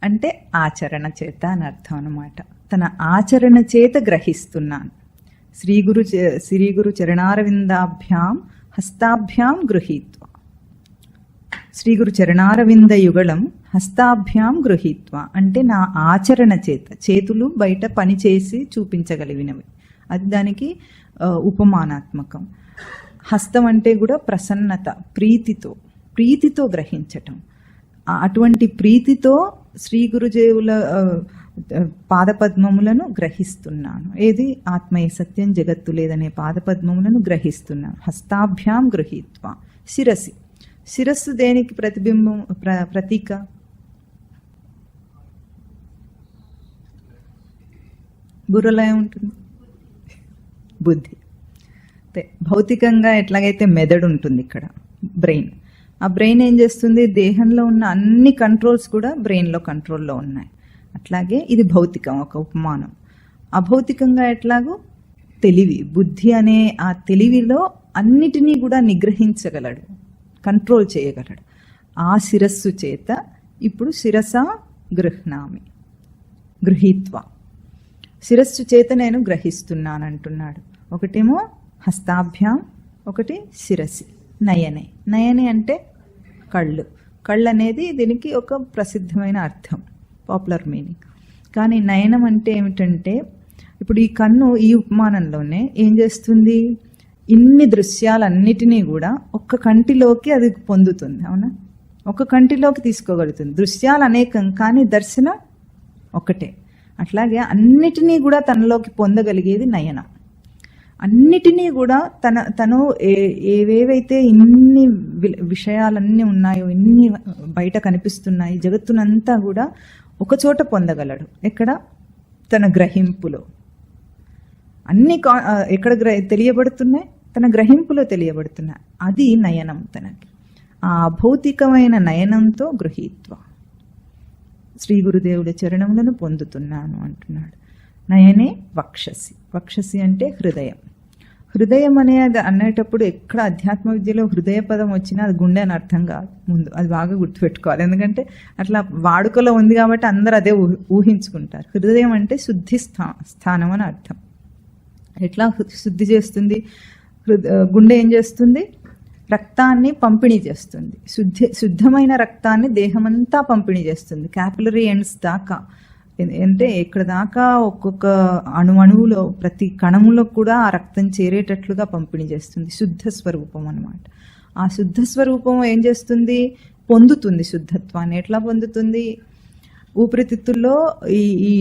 అంటే ఆచరణ చేత అని అర్థం అన్నమాట. తన ఆచరణ చేత గ్రహిస్తున్నాను. శ్రీ గురు చరణారవిందాభ్యాం హస్తాభ్యాం గృహీత్వ. శ్రీ గురు చరణారవింద యుగళం హస్తాభ్యాం గృహీత్వ అంటే నా ఆచరణ చేత, చేతులు బయట పని చేసి చూపించగలిగినవి, అది దానికి ఉపమానాత్మకం. హస్తం అంటే కూడా ప్రసన్నత, ప్రీతితో గ్రహించటం. అటువంటి ప్రీతితో శ్రీ గురుదేవుల పాదపద్మములను గ్రహిస్తున్నాను. ఏది? ఆత్మయ సత్యం జగత్తు లేదనే పాదపద్మములను గ్రహిస్తున్నాను. హస్తాభ్యాం గృహీత్వ. శిరస్సు దేనికి ప్రతిబింబం, ప్రతీక? బుర్రలో ఏముంటుంది? బుద్ధి. భౌతికంగా ఎట్లాగైతే మెదడు ఉంటుంది, ఇక్కడ బ్రెయిన్. ఆ బ్రెయిన్ ఏం చేస్తుంది? దేహంలో ఉన్న అన్ని కంట్రోల్స్ కూడా బ్రెయిన్లో కంట్రోల్లో ఉన్నాయి. అట్లాగే ఇది భౌతికం, ఒక ఉపమానం. అభౌతికంగా ఎట్లాగో తెలివి, బుద్ధి అనే ఆ తెలివిలో అన్నిటినీ కూడా నిగ్రహించగలడు, కంట్రోల్ చేయగలడు. ఆ శిరస్సు చేత ఇప్పుడు శిరసా గృహ్ణామి, గృహీత్వా, శిరస్సు చేత నేను గ్రహిస్తున్నాను అంటున్నాడు. ఒకటేమో హస్తాభ్యాం, ఒకటి శిరసి. నయనే, నయనే అంటే కళ్ళు. కళ్ళు అనేది దీనికి ఒక ప్రసిద్ధమైన అర్థం, పాపులర్ మీనింగ్. కానీ నయనం అంటే ఏమిటంటే, ఇప్పుడు ఈ కన్ను ఈ ఉపమానంలోనే ఏం చేస్తుంది, ఇన్ని దృశ్యాలన్నిటినీ కూడా ఒక్క కంటిలోకి అది పొందుతుంది. అవునా, ఒక కంటిలోకి తీసుకోగలుగుతుంది. దృశ్యాలు అనేకం, కానీ దర్శనం ఒకటే. అట్లాగే అన్నిటినీ కూడా తనలోకి పొందగలిగేది నయనం. అన్నిటినీ కూడా తను ఏవేవైతే ఇన్ని విషయాలన్నీ ఉన్నాయో, ఇన్ని బయట కనిపిస్తున్నాయి, జగత్తునంతా కూడా ఒకచోట పొందగలడు. ఎక్కడ? తన గ్రహింపులో. అన్ని ఎక్కడ తెలియబడుతున్నాయి? తన గ్రహింపులో తెలియబడుతున్నాయి. అది నయనం తనకి. ఆ భౌతికమైన నయనంతో గృహీత్వ శ్రీ గురుదేవుడి చరణములను పొందుతున్నాను అంటున్నాడు. నయనే వక్షసి. వక్షసి అంటే హృదయం. హృదయం అనేది అనేటప్పుడు ఎక్కడ అధ్యాత్మ విద్యలో హృదయ పదం వచ్చినా అది గుండె అని అర్థం కాదు. ముందు అది బాగా గుర్తుపెట్టుకోవాలి. ఎందుకంటే అట్లా వాడుకలో ఉంది కాబట్టి అందరూ అదే ఊహించుకుంటారు. హృదయం అంటే శుద్ధి స్థానం అని అర్థం. ఎట్లా శుద్ధి చేస్తుంది? గుండె ఏం చేస్తుంది? రక్తాన్ని పంపిణీ చేస్తుంది. శుద్ధమైన రక్తాన్ని దేహమంతా పంపిణీ చేస్తుంది, క్యాపిలరీ ఎండ్స్ దాకా. అంటే ఇక్కడ దాకా ఒక్కొక్క అణువులో ప్రతి కణములో కూడా ఆ రక్తం చేరేటట్లుగా పంపిణీ చేస్తుంది. శుద్ధ స్వరూపం అన్నమాట. ఆ శుద్ధ స్వరూపం ఏం చేస్తుంది? పొందుతుంది శుద్ధత్వాన్ని. ఎట్లా పొందుతుంది? ఊపిరితిత్తుల్లో ఈ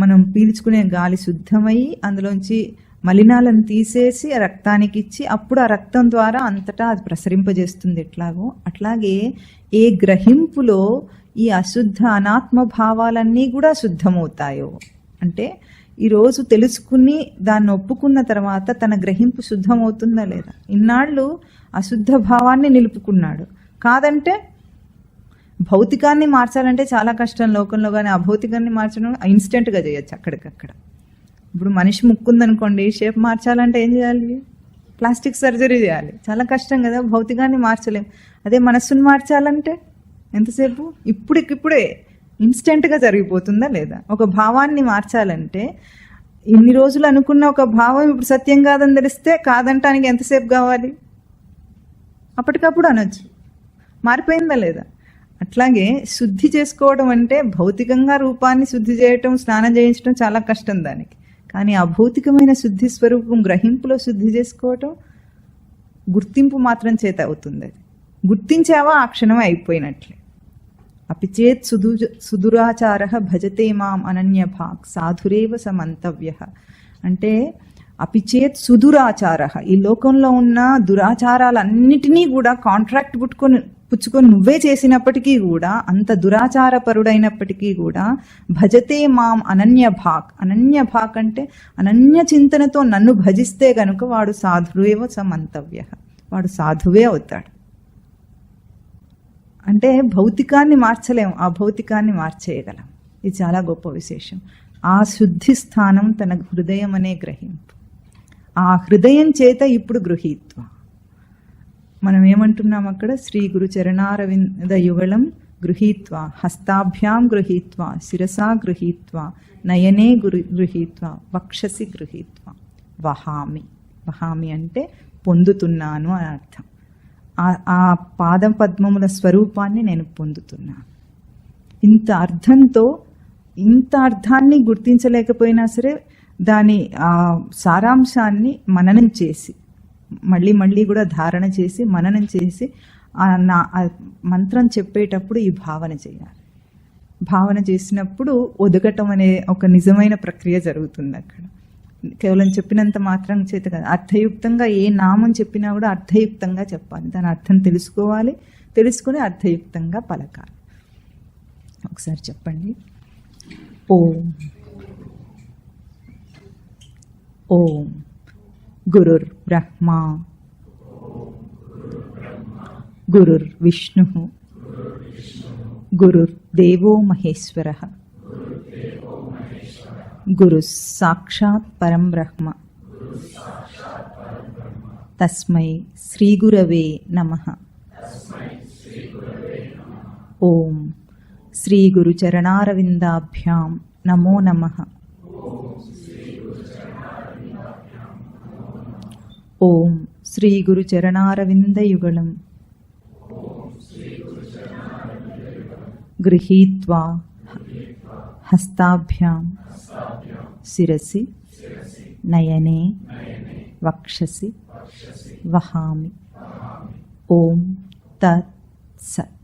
మనం పీల్చుకునే గాలి శుద్ధమై అందులోంచి మలినాలను తీసేసి ఆ రక్తానికి ఇచ్చి అప్పుడు ఆ రక్తం ద్వారా అంతటా అది ప్రసరింపజేస్తుంది. ఎట్లాగో అట్లాగే ఏ గ్రహింపులో ఈ అశుద్ధ అనాత్మ భావాలన్నీ కూడా శుద్ధమవుతాయో, అంటే ఈరోజు తెలుసుకుని దాన్ని ఒప్పుకున్న తర్వాత తన గ్రహింపు శుద్ధమవుతుందా లేదా? ఇన్నాళ్ళు అశుద్ధ భావాన్ని నిలుపుకున్నాడు. కాదంటే భౌతికాన్ని మార్చాలంటే చాలా కష్టం లోకంలో, కానీ అభౌతికాన్ని మార్చడం ఇన్స్టెంట్గా చేయొచ్చు అక్కడికక్కడ. ఇప్పుడు మనిషి ముక్కుందనుకోండి, షేప్ మార్చాలంటే ఏం చేయాలి? ప్లాస్టిక్ సర్జరీ చేయాలి. చాలా కష్టం కదా, భౌతికాన్ని మార్చలేం. అదే మనస్సును మార్చాలంటే ఎంతసేపు? ఇప్పుడే ఇన్స్టెంట్గా జరిగిపోతుందా లేదా? ఒక భావాన్ని మార్చాలంటే ఇన్ని రోజులు అనుకున్న ఒక భావం ఇప్పుడు సత్యం కాదని తెలిస్తే కాదంటానికి ఎంతసేపు కావాలి? అప్పటికప్పుడు అనొచ్చు. మారిపోయిందా లేదా? అట్లాగే శుద్ధి చేసుకోవడం అంటే భౌతికంగా రూపాన్ని శుద్ధి చేయటం, స్నానం చేయించడం చాలా కష్టం దానికి. కానీ అభౌతికమైన శుద్ధి స్వరూపం గ్రహింపులో శుద్ధి చేసుకోవటం గుర్తింపు మాత్రం చేత అవుతుంది. అది గుర్తించావా ఆ క్షణం అయిపోయినట్లే. అపిచేత్ సుదురాచార భజతే మాం అనన్య భాగ్ సాధురేవ సమంతవ్య. అంటే అపిచేత్ సుదురాచార, ఈ లోకంలో ఉన్న దురాచారాలన్నిటినీ కూడా కాంట్రాక్ట్ పుచ్చుకొని నువ్వే చేసినప్పటికీ కూడా, అంత దురాచారపరుడైనప్పటికీ కూడా భజతే మాం అనన్య భాగ్. అనన్య భాగ్ అంటే అనన్య చింతనతో నన్ను భజిస్తే గనుక వాడు సాధురేవ సమంతవ్య, వాడు సాధువే అవుతాడు. అంటే భౌతికాన్ని మార్చలేం, ఆ భౌతికాన్ని మార్చేయగలం. ఇది చాలా గొప్ప విశేషం. ఆ శుద్ధి స్థానం తన హృదయం అనే గ్రహింపు. ఆ హృదయం చేత ఇప్పుడు గృహీత్వ. మనం ఏమంటున్నాం అక్కడ? శ్రీ గురు చరణారవింద యుగళం గృహీత్వ, హస్తాభ్యాం గృహీత్వ, శిరసా గృహీత్వ, నయనే గృహీత్వ, వక్షసి గృహీత్వ, వహామి. వహామి అంటే పొందుతున్నాను అని అర్థం. ఆ పాదం పద్మముల స్వరూపాన్ని నేను పొందుతున్నాను. ఇంత అర్థంతో, ఇంత అర్థాన్ని గుర్తించలేకపోయినా సరే దాని ఆ సారాంశాన్ని మననం చేసి, మళ్ళీ కూడా ధారణ చేసి, మననం చేసి నా మంత్రం చెప్పేటప్పుడు ఈ భావన చేయాలి. భావన చేసినప్పుడు ఒదగటం అనే ఒక నిజమైన ప్రక్రియ జరుగుతుంది అక్కడ. కేవలం చెప్పినంత మాత్రం చేత కదా, అర్థయుక్తంగా ఏ నామం చెప్పినా కూడా అర్థయుక్తంగా చెప్పాలి. దాని అర్థం తెలుసుకోవాలి, తెలుసుకుని అర్థయుక్తంగా పలకాలి. ఒకసారి చెప్పండి. ఓం ఓం గురుర్ బ్రహ్మా గురుర్ విష్ణు గురుర్ దేవో మహేశ్వరః గురు సాక్షాత్ పరం బ్రహ్మ తస్మై శ్రీ గురవే నమః. ఓం శ్రీ గురు చరణారవిందాభ్యాం నమో నమః. ఓం శ్రీ గురు చరణారవిందయుగళం గృహీత్వా హస్తాభ్యాం శిరసి నయనే వక్షసి వహామి. ఓం తత్ సత్.